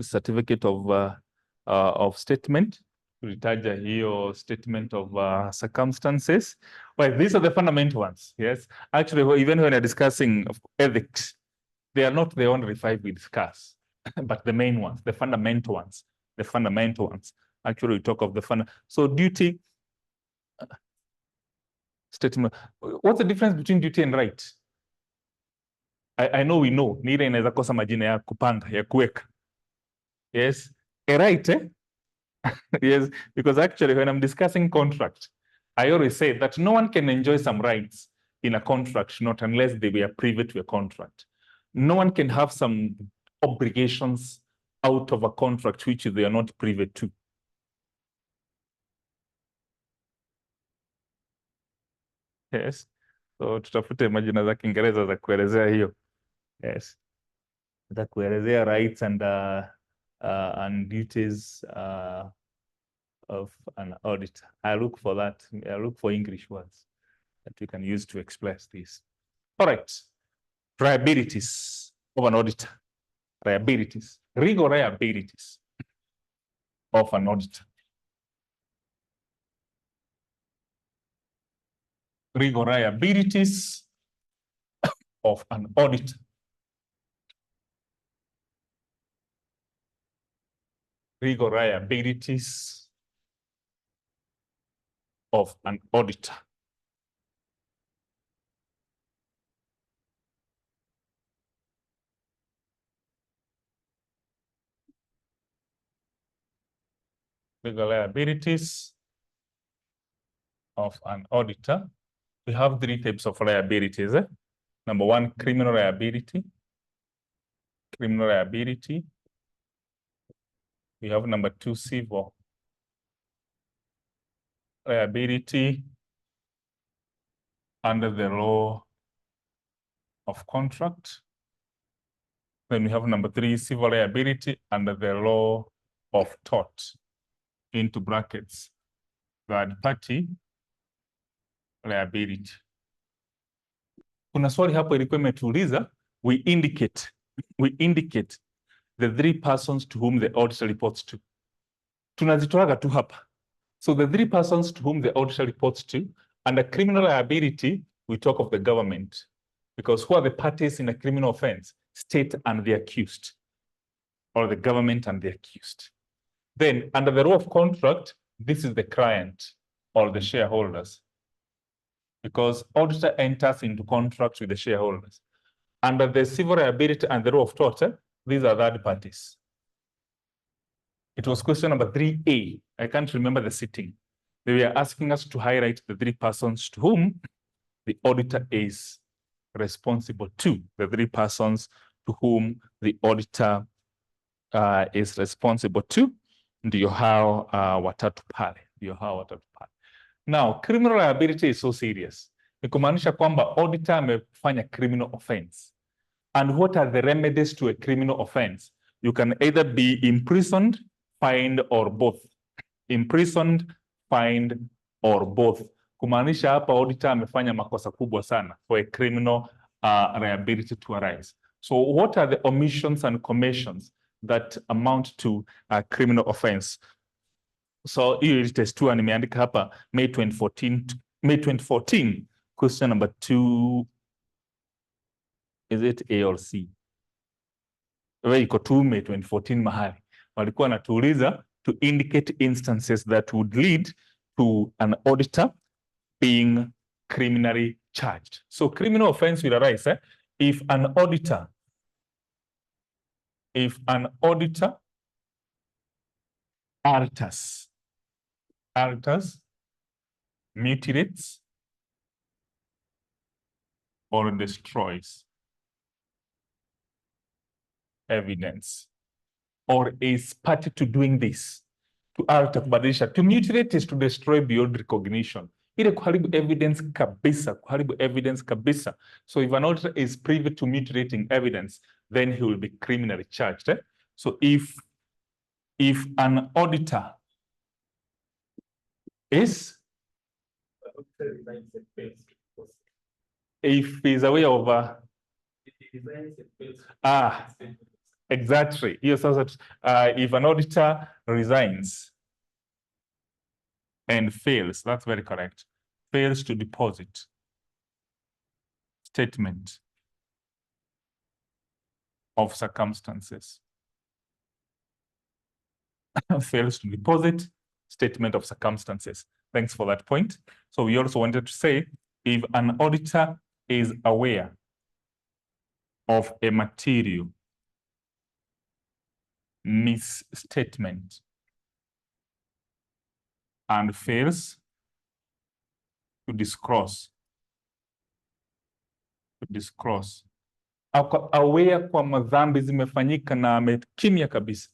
S1: certificate of statement, Ritaja hiyo statement of circumstances. Well, these are the fundamental ones. Yes, actually, even when we're discussing ethics, they are not the only 5 we discuss, but the main ones, the fundamental ones, Actually, we talk of the so duty statement. What's the difference between duty and right? I know we know, ni ile inaweza kosa majina ya kupanga, ya kuweka. Yes, right, eh? Yes, because actually when I'm discussing contract, I always say that no one can enjoy some rights in a contract, not unless they were privy to a contract. No one can have some obligations out of a contract which they are not privy to. Yes, so tutafute majina za Kiingereza za kuelezea hiyo. Yes, za kuelezea rights and duties of an auditor. I look for that. I look for English words that we can use to express this. All right. Liabilities of an auditor. Liabilities. Legal liabilities of an auditor. Legal liabilities of an auditor. Legal liabilities of an auditor. Legal liabilities of an auditor. We have three types of liabilities. Number one, criminal liability. Criminal liability. We have number two, civil liability under the law of contract. Then we have number three, civil liability under the law of tort, into brackets, third party liability. Kuna swali hapo ilikuwa imetuuliza, we indicate the three persons to whom the auditor reports to. Tunazitoaga tu hapa. So the three persons to whom the auditor reports to, under criminal liability, we talk of the government, because who are the parties in a criminal offense? State and the accused, or the government and the accused. Then under the law of contract, this is the client or the shareholders, because auditor enters into contract with the shareholders. Under the civil liability and the law of tort, these are third parties. It was question number 3A. I can't remember the sitting. They were asking us to highlight the three persons to whom the auditor is responsible to, the three persons to whom the auditor is responsible to. Ndio hao watatu pale. Now, criminal liability is so serious. Ni kumaanisha kwamba auditor amefanya criminal offense. And what are the remedies to a criminal offense? You can either be imprisoned, fined, or both. Imprisoned, fined, or both. Kumaanisha hapa auditor amefanya makosa kubwa sana for a criminal liability to arise. So what are the omissions and commissions that amount to a criminal offense? So hiyo test 2 nimeandika hapa May 2014, question number 2. Is it A or C? Iko 2 May 2014 mahali. Walikuwa natuuliza to indicate instances that would lead to an auditor being criminally charged. So criminal offense will arise if an auditor alters, mutilates, or destroys evidence, or is party to doing this. To alter, kubadilisha. To mutilate is to destroy beyond recognition. Ile kuharibu evidence kabisa. So if an auditor is privy to mutilating evidence, then he will be criminally charged. So if an auditor is, if he's aware of exactly. Yes, if an auditor resigns and fails, that's very correct, fails to deposit statement of circumstances, fails to deposit statement of circumstances. Thanks for that point. So we also wanted to say, if an auditor is aware of a material misstatement and fails to disclose ako aware kwa madhambi zimefanyika na amekimya kabisa.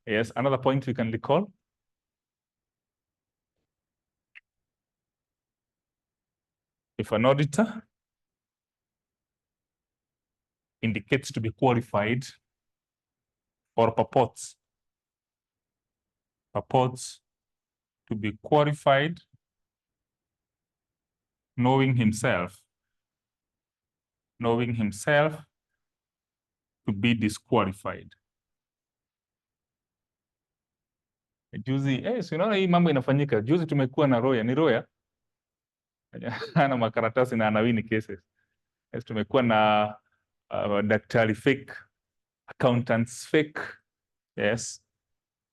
S1: Yes, another point we can recall. If an auditor indicates to be qualified or purports to be qualified, knowing himself to be disqualified. Juzi, si unaona hii mambo inafanyika. Juzi tumekuwa na lawyer, ni lawyer ana makaratasi na anawini cases. Yes, tumekuwa na daktari fake, accountants fake. Yes.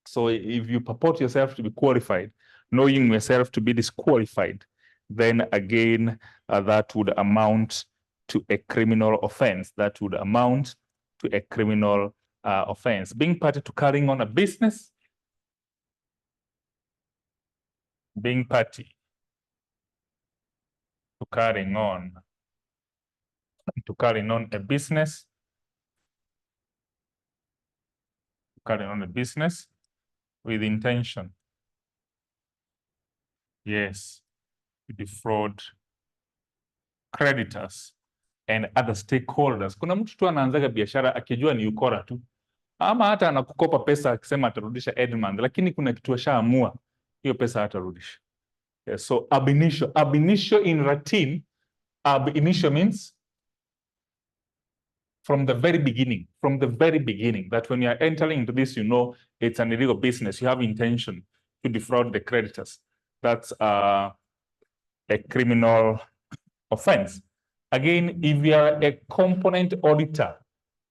S1: So if you purport yourself to be qualified, knowing yourself to be disqualified, then again, that would amount to a criminal offense. That would amount to a criminal offense. Being party to carrying on a business, being party to carrying on a business, with intention, yes, to defraud creditors and other stakeholders. Kuna mtu tu anaanzaga biashara akijua ni ukora tu, ama hata anakukopa pesa akisema atarudisha Edmund, lakini kuna kitu ashaamua hiyo pesa hatarudisha. Yes, so ab initio in Latin, ab initio means from the very beginning, that when you are entering into this, you know it's an illegal business. You have intention to defraud the creditors. That's a criminal offense. Again, if you are a component auditor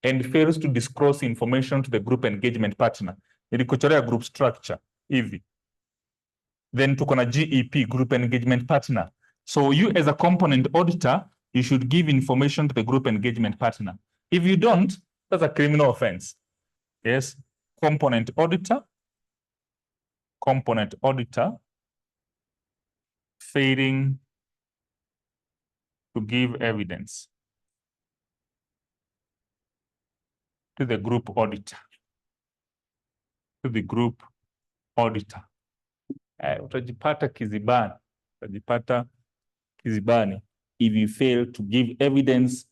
S1: and fails to disclose information to the group engagement partner, nilikuchorea group structure hivi, then tuko na GEP, group engagement partner. So you as a component auditor, you should give information to the group engagement partner. If you don't, that's a criminal offense. Yes, component auditor failing to give evidence to the group auditor. Utajipata kizibani if you fail to give evidence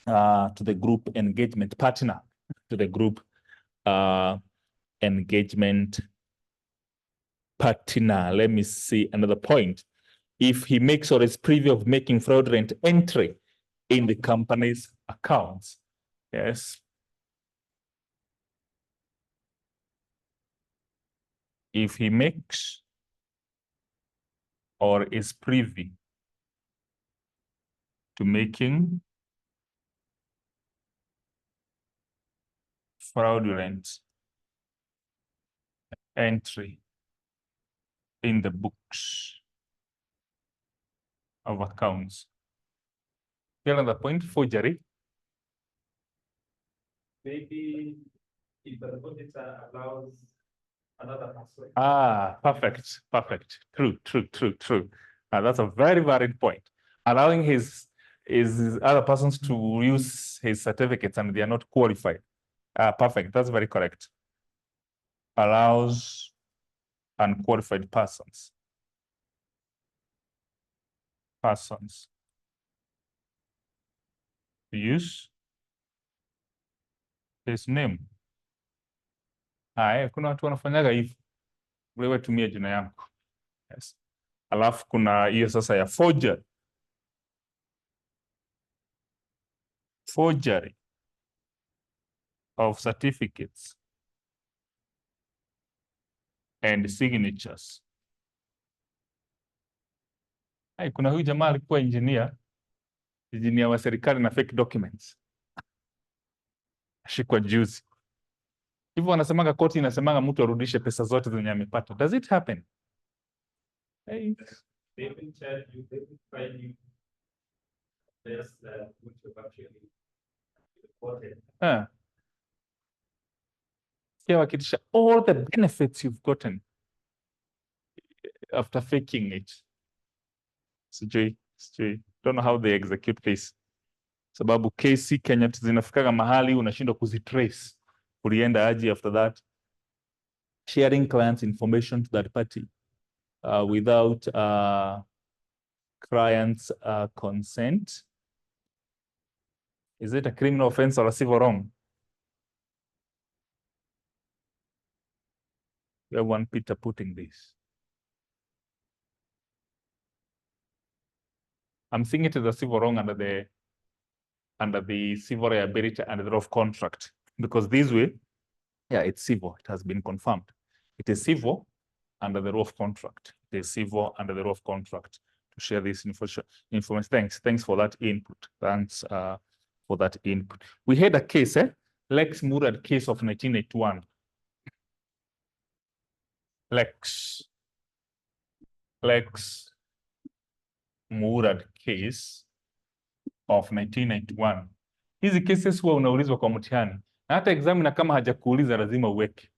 S1: to the group engagement partner, Let me see another point. If he makes or is privy of making fraudulent entry in the company's accounts. Yes. If he makes or is privy to making fraudulent entry in the books of accounts. Still another point, forgery. Maybe if the auditor allows another person. Perfect. True. That's a very valid point. Allowing his other persons to use his certificates and they are not qualified. Perfect. That's very correct. Allows unqualified persons to use his name. Kuna watu wanafanyaga hivi. Wewe tumia jina yako. Yes. Alafu kuna hiyo sasa ya forgery of certificates and signatures. Kuna huyu jamaa alikuwa engineer wa serikali na fake documents. Ashikwa juzi. Hivyo wanasemanga koti inasemanga mtu arudishe pesa zote zenye amepata. Does it happen? Hey. They will charge you, they will find you. Yes, which of actually Wakitisha all the benefits you've gotten after faking it. Sijui. Don't know how they execute this. Sababu kesi Kenya zinafikaga mahali unashindwa kuzitrace. Ulienda aje after that? Sharing clients' information to that party without client's consent. Is it a criminal offense or a civil wrong? We have one Peter putting this. I'm thinking it is a civil wrong under the civil liability and the law of contract, because this way, yeah, it's civil. It has been confirmed. It is civil under the law of contract. It is civil under the law of contract to share this information. Thanks for that input. Thanks for that input. We had a case, Lex Murad case of 1981. Lex Murad case of 1991. Hizi cases huwa unaulizwa kwa mtihani, na hata examiner kama hajakuuliza lazima uweke.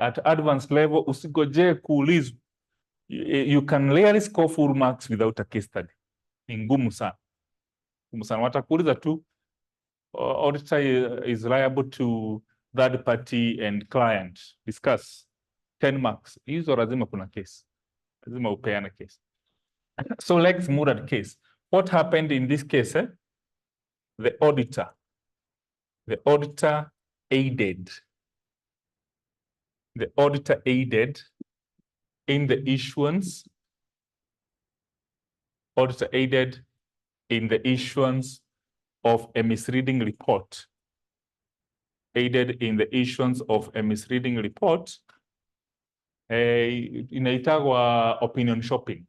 S1: At advanced level usigojee kuulizwa. You can rarely score full marks without a case study. Ni ngumu sana. Watakuuliza tu auditor is liable to third party and client. Discuss 10 marks. Hizo lazima kuna case. Lazima upeane case. So Lex Murad case. What happened in this case? The auditor aided. The auditor aided in the issuance. Auditor aided in the issuance of a misleading report. Aided in the issuance of a misleading report. Inaitagwa opinion shopping.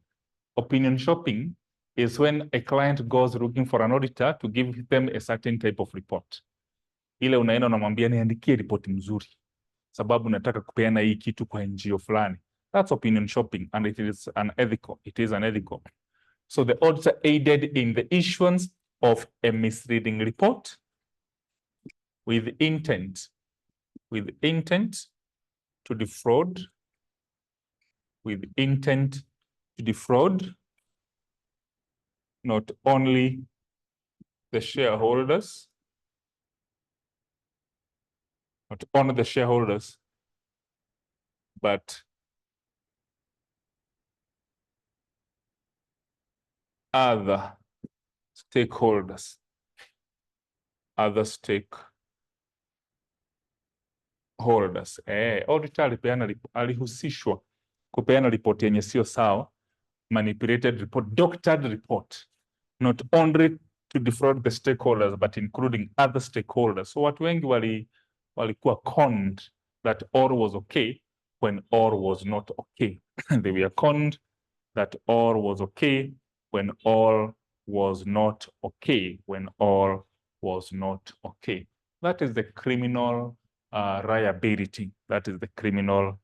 S1: Opinion shopping is when a client goes looking for an auditor to give them a certain type of report. Ile unaenda unamwambia niandikie ripoti mzuri, sababu nataka kupeana hii kitu kwa NGO fulani. That's opinion shopping, and it is unethical. It is unethical. So the auditor aided in the issuance of a misleading report with intent to defraud, not only the shareholders, but other stakeholders. Auditor alihusishwa kupeana ripoti yenye sio sawa, manipulated report, doctored report, not only to defraud the stakeholders but including other stakeholders. So watu wengi walikuwa conned that all was okay when all was not okay. They were conned that all was okay when all was not okay. That is the criminal liability. That is the criminal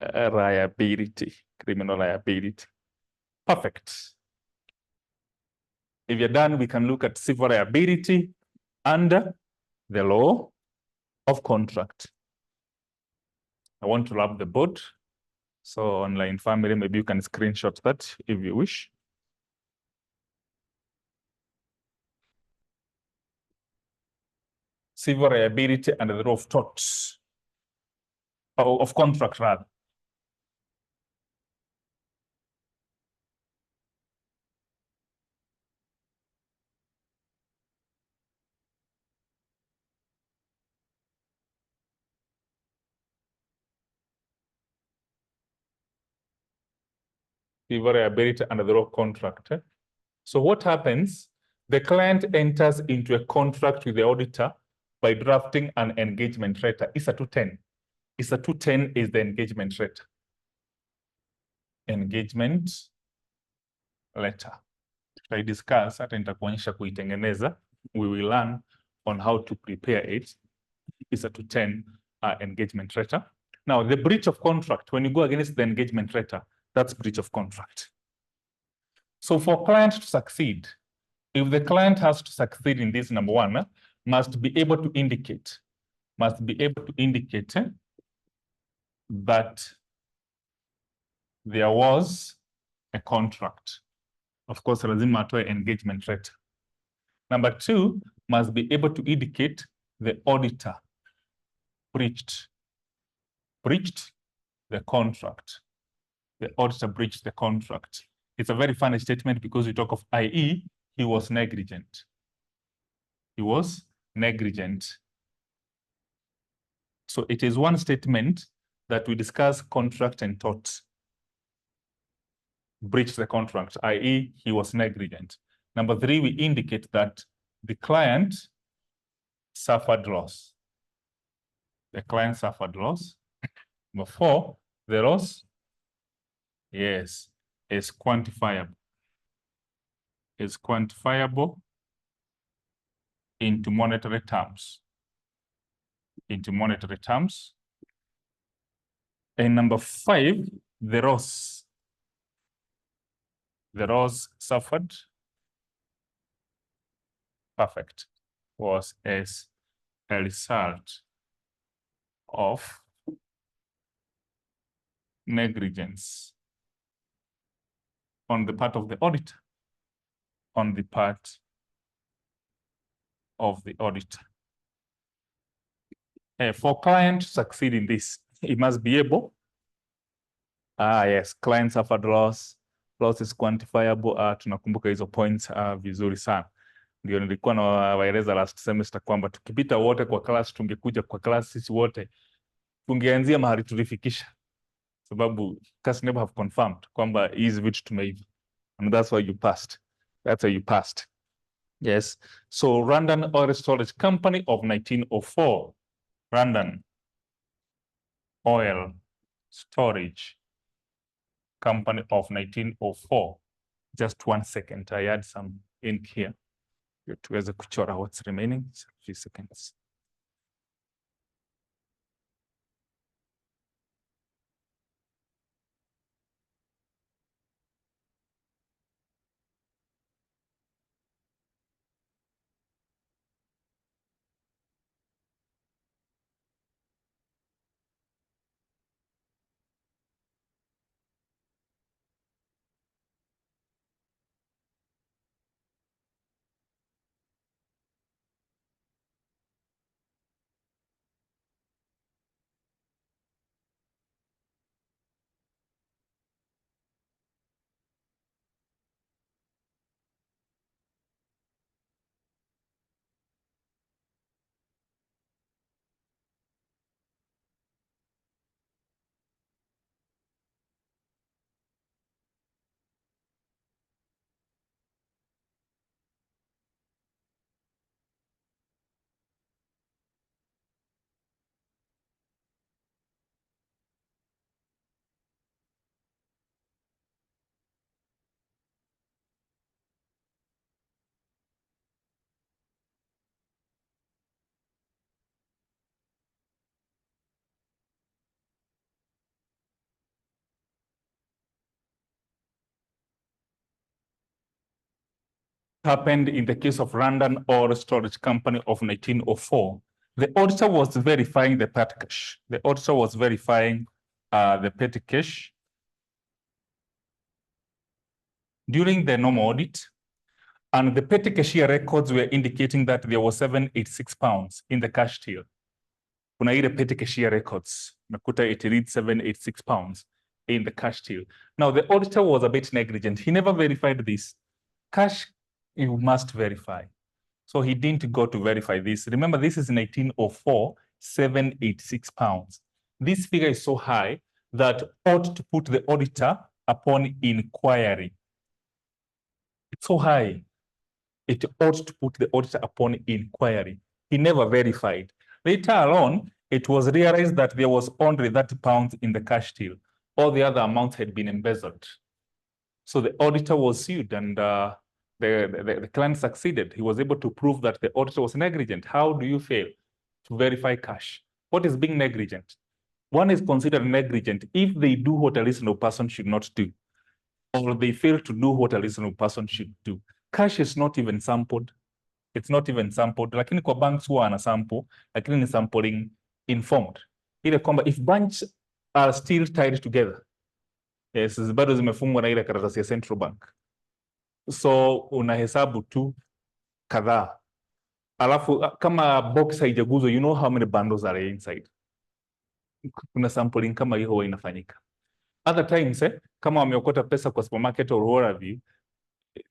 S1: liability. Perfect. If you're done, we can look at civil liability under the law of contract. I want to wrap the board. So online family, maybe you can screenshot that if you wish. Civil liability under the law of torts, of contract rather. Civil liability under the law of contract. So what happens? The client enters into a contract with the auditor by drafting an engagement letter. It's a 210. It's a 210 is the engagement letter. Engagement letter. I discuss, hata nitakuonyesha kuitengeneza. We will learn on how to prepare it. It's a 210 engagement letter. Now, the breach of contract, when you go against the engagement letter, that's breach of contract. So for client to succeed, If the client has to succeed in this, number one, must be able to indicate that there was a contract. Of course, lazima atoe engagement letter. Number two, must be able to indicate the auditor breached the contract. The auditor breached the contract. It's a very funny statement because we talk of i.e. he was negligent. He was negligent. So it is one statement that we discuss contract and tort. Breached the contract, i.e. he was negligent. Number three, we indicate that the client suffered loss. The client suffered loss. Number four, the loss, yes, is quantifiable. Is quantifiable into monetary terms. Into monetary terms. And number five, the loss suffered, perfect, was as a result of negligence on the part of the auditor. On the part of the auditor. For client to succeed in this, he must be able. Yes, client suffered loss. Loss is quantifiable. Tunakumbuka hizo points vizuri sana. Ndio nilikuwa nawaeleza last semester kwamba tukipita wote kwa class, tungekuja kwa class sisi wote tungeanzia mahali tulifikisha, sababu class never have confirmed kwamba hizi vitu tumeiva, and that's why you passed. That's why you passed. Yes. So London Oil Storage Company of 1904. London Oil Storage Company of 1904. Just 1 second. I add some ink here. Tuweze kuchora what's remaining. A few seconds. Happened in the case of London Oil Storage Company of 1904. The auditor was verifying the petty cash. The auditor was verifying the petty cash during the normal audit, and the petty cashier records were indicating that there was 786 pounds in the cash till. Kuna ile petty cashier records, nakuta it reads 786 pounds in the cash till. Now the auditor was a bit negligent. He never verified this. Cash, you must verify. So he didn't go to verify this. Remember, this is 1904, 786 pounds. This figure is so high that ought to put the auditor upon inquiry. It's so high. It ought to put the auditor upon inquiry. He never verified. Later on, it was realized that there was only 30 pounds in the cash till. All the other amounts had been embezzled. So the auditor was sued, and the client succeeded. He was able to prove that the auditor was negligent. How do you fail to verify cash? What is being negligent? One is considered negligent if they do what a reasonable person should not do, or they fail to do what a reasonable person should do. cash is not even sampled. It's not even sampled. Lakini kwa banks huwa ana sample, lakini ni sampling informed. Ile kwamba if banks are still tied together, yes, bado zimefungwa na ile karatasi ya central bank. So unahesabu tu kadhaa. Alafu kama box haijaguzwa, you know how many bundles are inside. Kuna sampling kama hiyo huwa inafanyika. Other times, kama wameokota pesa kwa supermarket or what have you,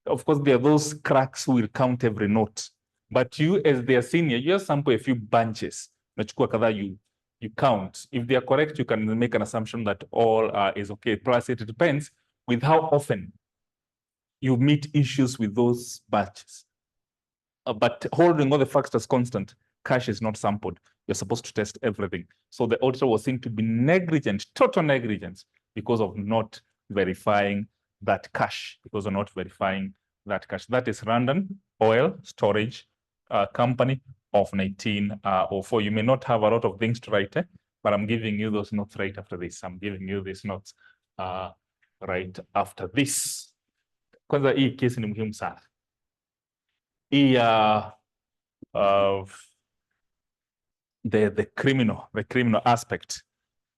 S1: of course there are those cracks who will count every note. But you as their senior, you just sample a few bunches. Nachukua kadhaa, you count. If they are correct, you can make an assumption that all is okay. Plus, it depends with how often you meet issues with those batches. But holding all the factors constant, cash is not sampled. You're supposed to test everything. So the auditor was seen to be negligent, total negligence, because of not verifying that cash, because of not verifying that cash. That is Randon Oil Storage Company of 1904. You may not have a lot of things to write, but I'm giving you those notes right after this. I'm giving you these notes right after this. Kwanza hii kesi ni muhimu sana. Hii the criminal aspect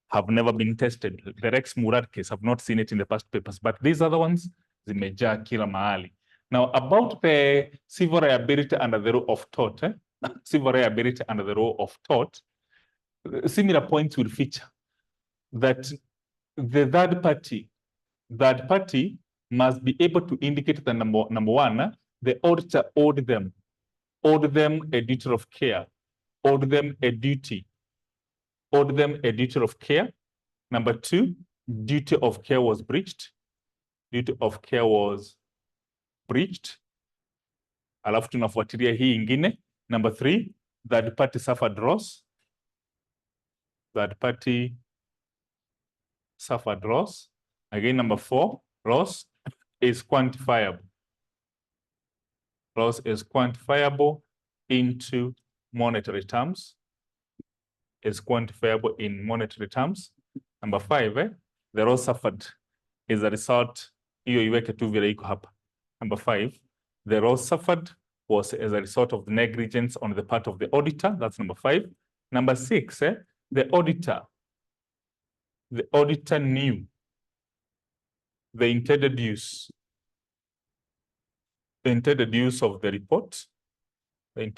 S1: have never been tested. The Rex Murad case, have not seen it in the past papers, but these other ones, zimejaa kila mahali. Now, about the civil liability under the rule of tort, civil liability under the rule of tort, similar points will feature that the third party must be able to indicate that number one, the auditor owed them a duty of care, owed them a duty of care. Number two, duty of care was breached. Alafu tunafuatilia hii ingine. Number three, third party suffered loss. Again, number four, loss is quantifiable. Loss is quantifiable into monetary terms. Is quantifiable in monetary terms. Number five, the loss suffered is a result, hiyo iweke tu vile iko hapa. Number five, the loss suffered was as a result of the negligence on the part of the auditor. That's number five. Number six, the auditor knew the intended use of the report. Knew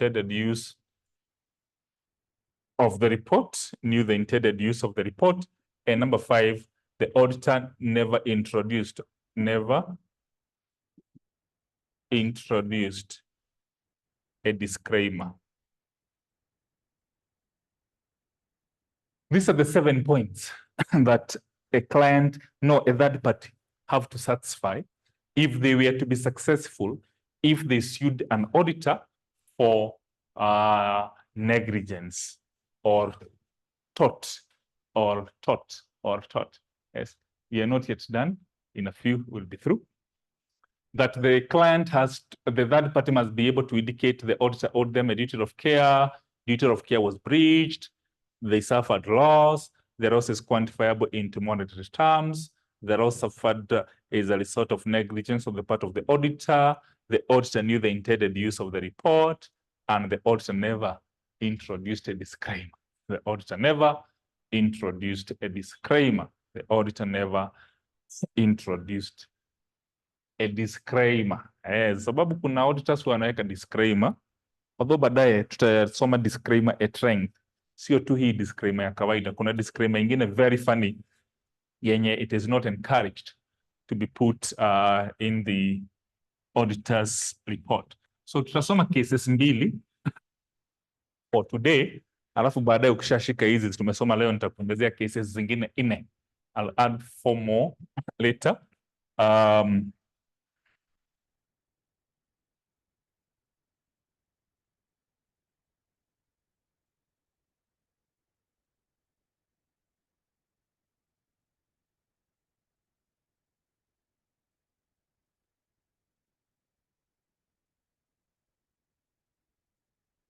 S1: the intended use of the report. And number five, the auditor never introduced a disclaimer. These are the 7 points that a client, no, a third party have to satisfy if they were to be successful, if they sued an auditor for negligence or tort. Yes, we are not yet done. In a few, we'll be through. That the client the third party must be able to indicate the auditor owed them a duty of care. Duty of care was breached. They suffered loss. The loss is quantifiable into monetary terms. The loss suffered is a result of negligence on the part of the auditor. The auditor knew the intended use of the report, and the auditor never introduced a disclaimer. The auditor never introduced a disclaimer. Sababu kuna auditors wanaweka disclaimer, although baadaye tutasoma disclaimer at length. Sio tu hii disclaimer ya kawaida, kuna disclaimer ingine very funny yenye it is not encouraged to be put in the auditor's report. So tutasoma cases mbili for today, alafu baadaye ukishashika hizi tumesoma leo nitakuongezea cases zingine 4. I'll add 4 more later.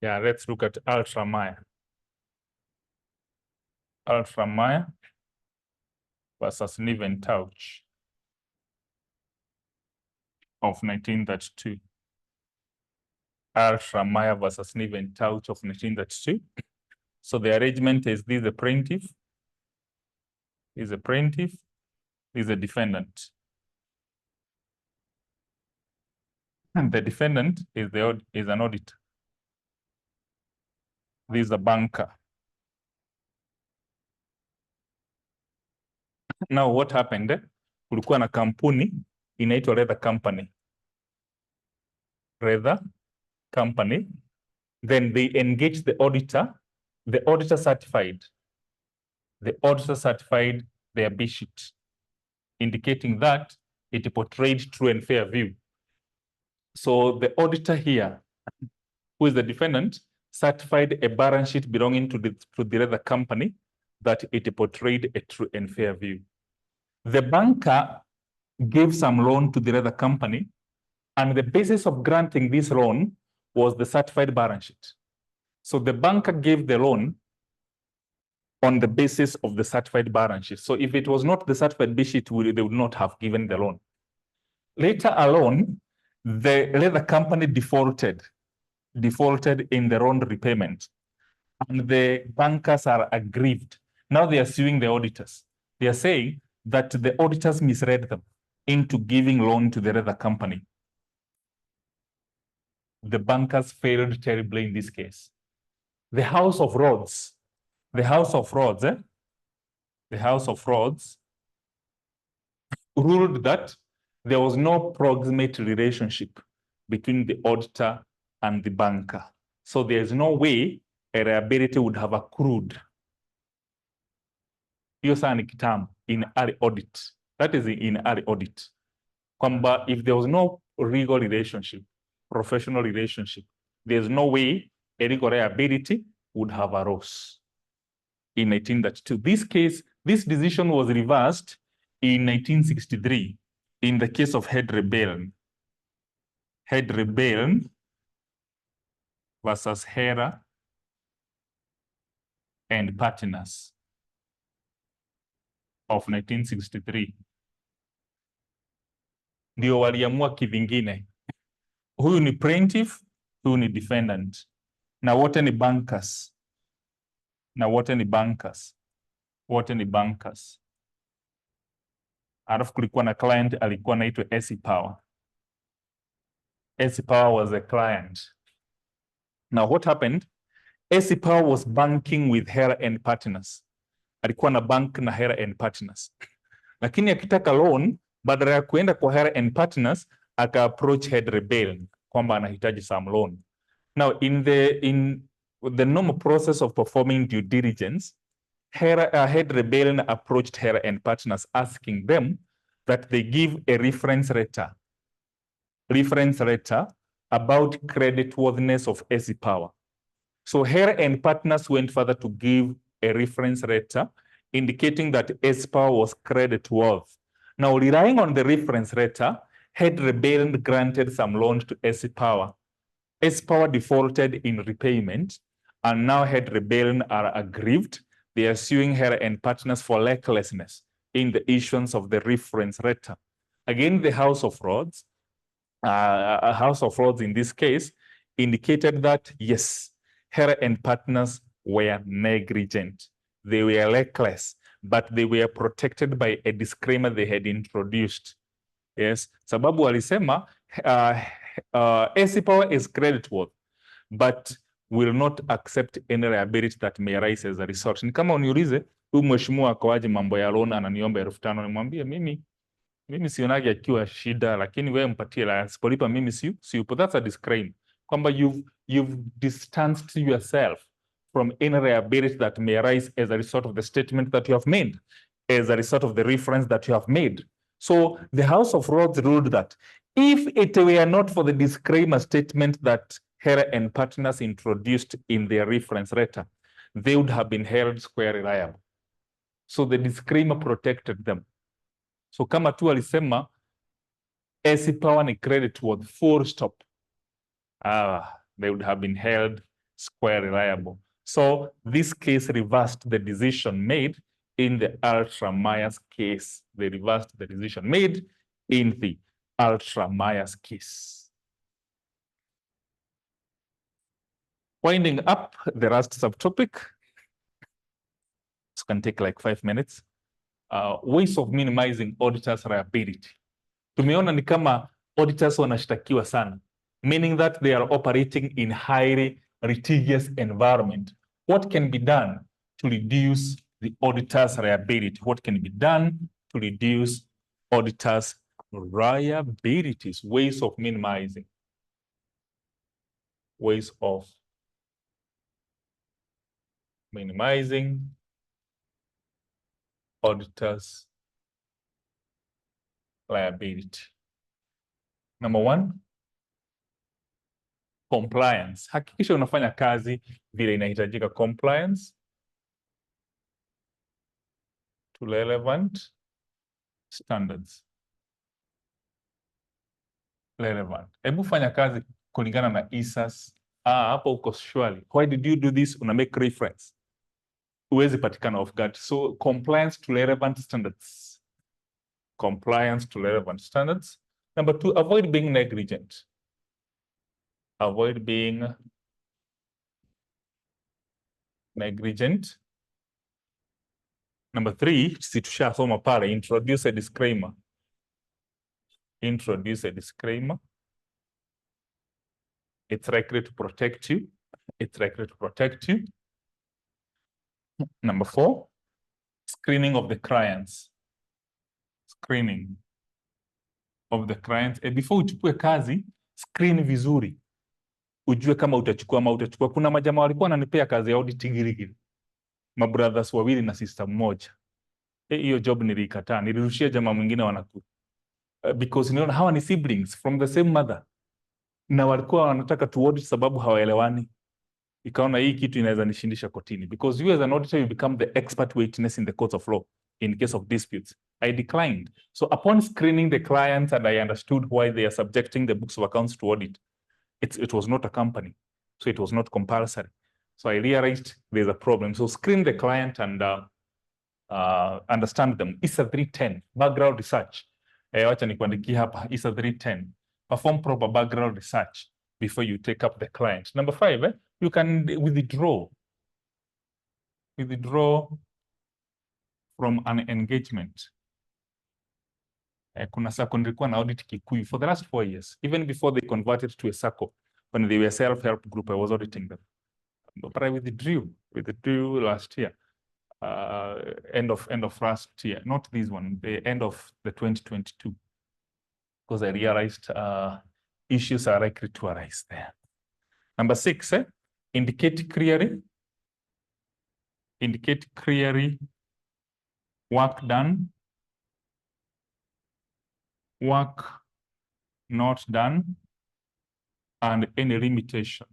S1: Yeah, let's look at Ultramire. Ultramire versus Niven Touch of 1932. Ultra Maya versus Niven Touch of 1932. So the arrangement is this: the plaintiff is a plaintiff, is a defendant, and the defendant is an auditor. This is a banker. Now what happened? Kulikuwa na kampuni inaitwa Leather Company. Leather Company. Then they engaged the auditor. The auditor certified. The auditor certified their B sheet, indicating that it portrayed true and fair view. So the auditor here, who is the defendant, certified a balance sheet belonging to the Leather Company that it portrayed a true and fair view. The banker gave some loan to the Leather Company, and the basis of granting this loan was the certified balance sheet. So the banker gave the loan on the basis of the certified balance sheet. So if it was not the certified balance sheet, they would not have given the loan. Later alone, the Leather Company defaulted in their own repayment, and the bankers are aggrieved. Now they are suing the auditors. They are saying that the auditors misled them into giving loan to the Leather Company. The bankers failed terribly in this case. The House of Lords ruled that there was no proximate relationship between the auditor and the banker. So there's no way a liability would have accrued. Hiyo saa ni kitamu in early audit. That is in early audit. Kwamba if there was no legal relationship, professional relationship, there's no way a legal liability would have arose in 1932. This decision was reversed in 1963 in the case of Head Rebellion versus Hera and Partners of 1963. Ndio waliamua kivingine. Huyu ni plaintiff, huyu ni defendant. Na wote ni bankers. Alafu kulikuwa na client alikuwa anaitwa AC Power. AC Power was a client. Now what happened? AC Power was banking with Hera and Partners. Alikuwa na bank na Hera and Partners. Lakini akitaka loan, badala ya kuenda kwa Hera and Partners, aka approach Head Rebellion kwamba anahitaji some loan. Now in the normal process of performing due diligence, Head Rebellion approached Hera and Partners asking them that they give a reference letter about creditworthiness of AC Power. So Hera and Partners went further to give a reference letter indicating that AC Power was creditworthy. Now, relying on the reference letter, Head Rebellion granted some loans to AC Power. AC Power defaulted in repayment, and now Head Rebellion are aggrieved. They are suing Hera and Partners for recklessness in the issuance of the reference letter. Again, the House of Lords in this case indicated that, yes, Hera and Partners were negligent. They were reckless, but they were protected by a disclaimer they had introduced. Yes, sababu walisema AC Power is creditworthy, but will not accept any liability that may arise as a result. Ni kama uniulize, huyu mheshimiwa akoaje mambo ya loan ananiomba 5,000, nimwambie mimi sionage akiwa shida, lakini wewe mpatie la sipolipa mimi siupo. That's a disclaimer. Kwamba you've distanced yourself from any liability that may arise as a result of the statement that you have made, as a result of the reference that you have made. So the House of Lords ruled that if it were not for the disclaimer statement that Hera and Partners introduced in their reference letter, they would have been held squarely liable. So the disclaimer protected them. So kama tu alisema AC Power ni creditworthy, full stop, they would have been held squarely liable. So this case reversed the decision made in the Ultra Myers case. They reversed the decision made in the Ultra Myers case. Winding up the last subtopic, this can take like 5 minutes. Ways of minimizing auditors' liability. Tumeona ni kama auditors wanashtakiwa sana, meaning that they are operating in highly litigious environment. What can be done to reduce the auditors' liability? What can be done to reduce auditors' liabilities? Ways of minimizing. Ways of minimizing auditors' liability. Number one, compliance. Hakikisha unafanya kazi vile inahitajika. Compliance to relevant standards. Relevant. Hebu fanya kazi kulingana na ISAs. Hapo uko shwari. Why did you do this? Una make reference. Huwezi patikana off guard. So compliance to relevant standards. Compliance to relevant standards. Number two, avoid being negligent. Avoid being negligent. Number three, si tushasoma pale, introduce a disclaimer. Introduce a disclaimer. It's likely to protect you. It's likely to protect you. Number four, screening of the clients. Screening of the clients. Before uchukue kazi, screen vizuri. Ujue kama utachukua ama utachukua. Kuna majamaa walikuwa wananipea kazi ya audit girigiri. Mabrothers wawili na sister mmoja. Hiyo job nilikataa. Nilirushia jamaa mwingine wanaku. Because you know, hawa ni siblings from the same mother. Na walikuwa wanataka tu audit sababu hawaelewani. Ikaona hii kitu inaweza nishindisha kotini. Because you as an auditor, you become the expert witness in the courts of law in case of disputes. I declined. So upon screening the clients and I understood why they are subjecting the books of accounts to audit, it was not a company. So it was not compulsory. So I realized there's a problem. So screen the client and understand them. ISA 310, background research. Wacha nikuandikie hapa, ISA 310. Perform proper background research before you take up the client. Number five, you can withdraw from an engagement. Kuna sako nilikuwa na audit Kikuyu for the last 4 years, even before they converted to a sako. When they were self-help group, I was auditing them. But I withdrew last year, end of last year, not this one, the end of the 2022, because I realized issues are likely to arise there. Number six, indicate clearly work done, work not done, and any limitation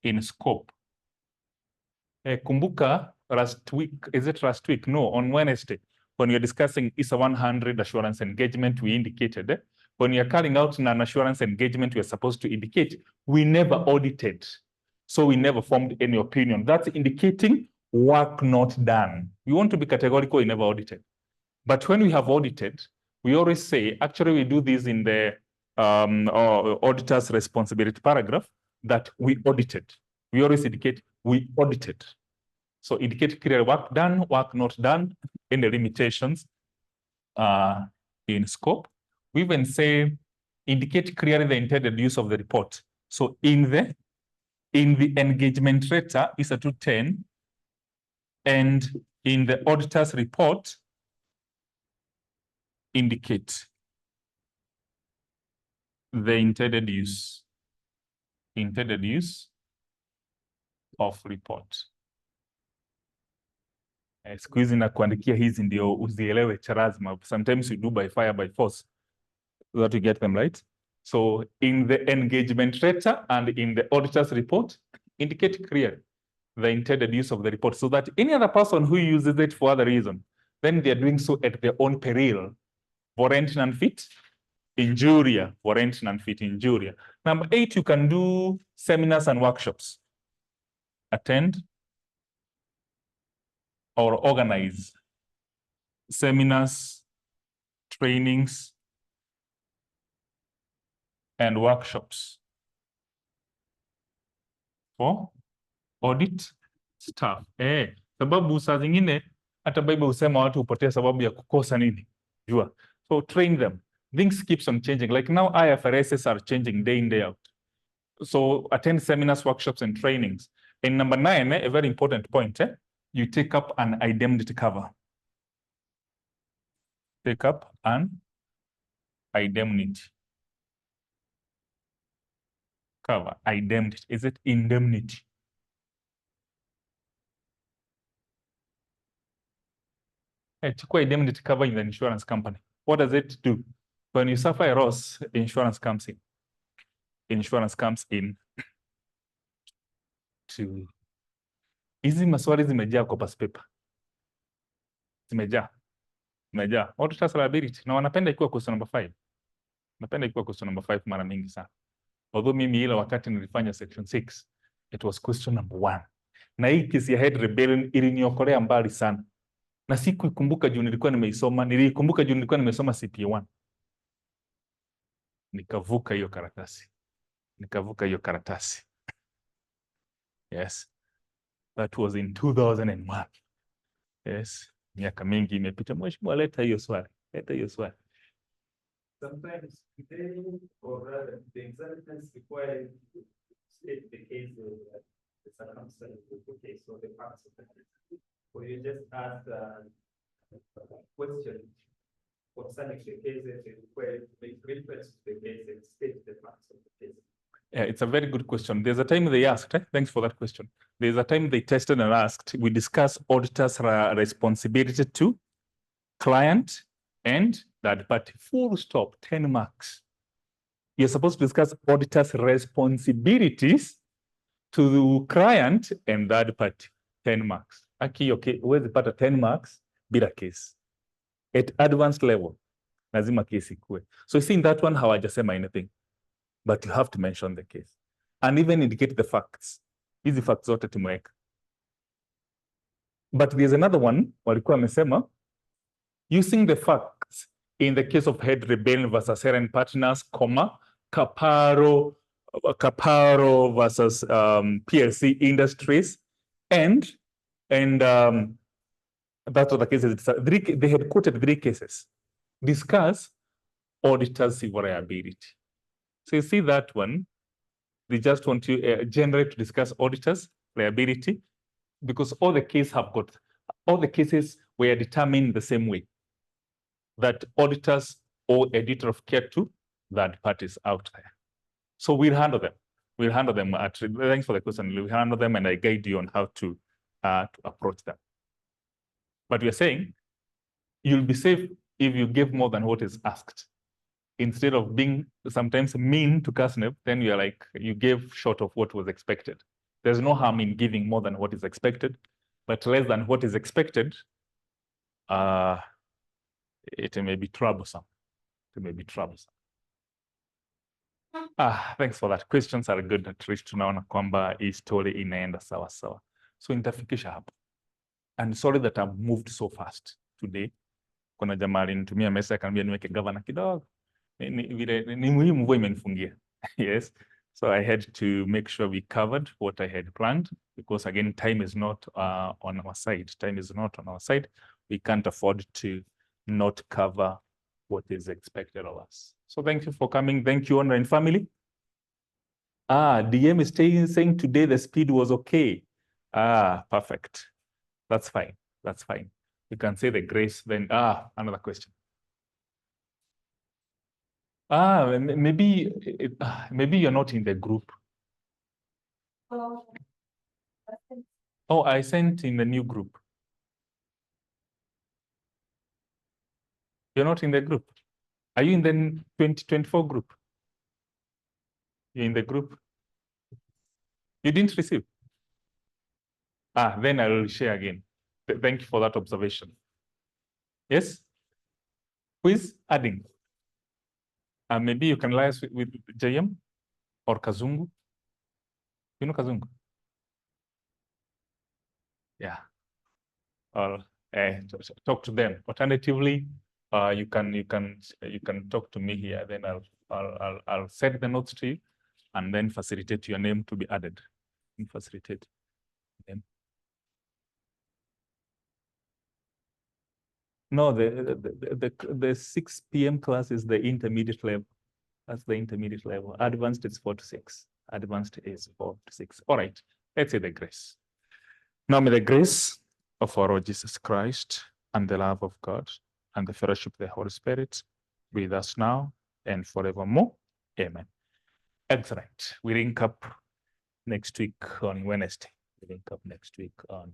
S1: in scope. Kumbuka last week? No, on Wednesday, when you're discussing ISA 100 assurance engagement, we indicated when you're carrying out an assurance engagement, we're supposed to indicate we never audited. So we never formed any opinion. That's indicating work not done. We want to be categorical, we never audited. But when we have audited, we always say, actually we do this in the auditor's responsibility paragraph, that we audited. We always indicate we audited. So indicate clear work done, work not done, any limitations in scope. We even say indicate clearly the intended use of the report. So in the engagement letter is a 210, and in the auditor's report, indicate the intended use of report. Siku hizi na kuandikia hizi ndio uzielewe cha lazima. Sometimes you do by fire by force so that you get them right. So in the engagement letter and in the auditor's report, indicate clearly the intended use of the report so that any other person who uses it for other reason, then they are doing so at their own peril. Vorent non fit, injuria. Vorent non fit, injuria. Number 8, you can do seminars and workshops. Attend or organize seminars, trainings, and workshops for audit staff. Sababu saa zingine hata Bible husema watu hupotea sababu ya kukosa nini? Jua. So train them. Things keeps on changing. Like now IFRSs are changing day in, day out. So attend seminars, workshops, and trainings. And number 9, a very important point, you take up an indemnity cover. Take up an indemnity cover. Indemnity. Is it indemnity? Chukua indemnity cover in the insurance company. What does it do? When you suffer a loss, insurance comes in. Insurance comes in to... Hizi maswali zimejaa kwa past paper. Zimejaa. Auditors liability. Na wanapenda ikiwa question number 5. Napenda ikiwa question number 5 mara mingi sana. Although mimi ile wakati nilifanya section 6, it was question number 1. Na hii kesi ya head rebellion iliniokolea mbali sana. Na sikuikumbuka juu nilikuwa nimeisoma, nilikumbuka juu nilikuwa nimesoma CPA1. Nikavuka hiyo karatasi. Yes. That was in 2001. Yes. Miaka mingi imepita. Mheshimiwa, leta hiyo swali.
S2: Sometimes they or rather the examiners require to state the case or the circumstances of the case or the facts of the case. Or you just ask a question concerning the case and require to make reference to the case and state the facts of the case.
S1: Yeah, it's a very good question. There's a time they asked, thanks for that question. There's a time they tested and asked, we discuss auditors' responsibility to client and third party. Full stop, 10 marks. You're supposed to discuss auditors' responsibilities to the client and third party. 10 marks. Aki, okay, huwezi pata 10 marks bila case. At advanced level, lazima case ikue. So you see in that one, hawajasema anything. But you have to mention the case. And even indicate the facts. Hizi facts zote tumeweka. But there's another one, walikuwa wamesema, using the facts in the case of head rebellion versus Heron Partners, Caparo versus PLC Industries, and that's what the cases. They had quoted 3 cases. Discuss auditors' civil liability. So you see that one, they just want to generally to discuss auditors' liability because all the cases were determined the same way, that auditors owe a duty of care to third parties out there. So we'll handle them. Thanks for the question. We'll handle them and I guide you on how to approach them. But we're saying you'll be safe if you give more than what is asked. Instead of being sometimes mean to CASNEP, then you're like, you gave short of what was expected. There's no harm in giving more than what is expected, but less than what is expected, it may be troublesome. Thanks for that. Questions are good. At least tunaona kwamba hii story inaenda sawa sawa. So nitafikisha hapo. And sorry that I've moved so fast today. Kuna jamaa alinitumia message akaniambia niweke governor kidogo. Ni muhimu mvua imenifungia. Yes. So I had to make sure we covered what I had planned because again, time is not on our side. We can't afford to not cover what is expected of us. So thank you for coming. Thank you, online family. DM is saying today the speed was okay. Perfect. That's fine. You can say the grace then. Another question. Maybe you're not in the group. Oh, I sent in the new group. You're not in the group. Are you in the 2024 group? You're in the group. You didn't receive? Then I will share again. Thank you for that observation. Yes? Who is adding? Maybe you can liaise with JM or Kazungu. You know Kazungu? Yeah. Or talk to them. Alternatively, you can talk to me here. Then I'll send the notes to you and then facilitate your name to be added. and facilitate them. No, the 6 p.m. class is the intermediate level. That's the intermediate level. Advanced is 4 to 6. Advanced is 4 to 6. All right. Let's say the grace. Now may the grace of our Lord Jesus Christ and the love of God and the fellowship of the Holy Spirit be with us now and forevermore. Amen. Excellent. We link up next week on Wednesday. We link up next week on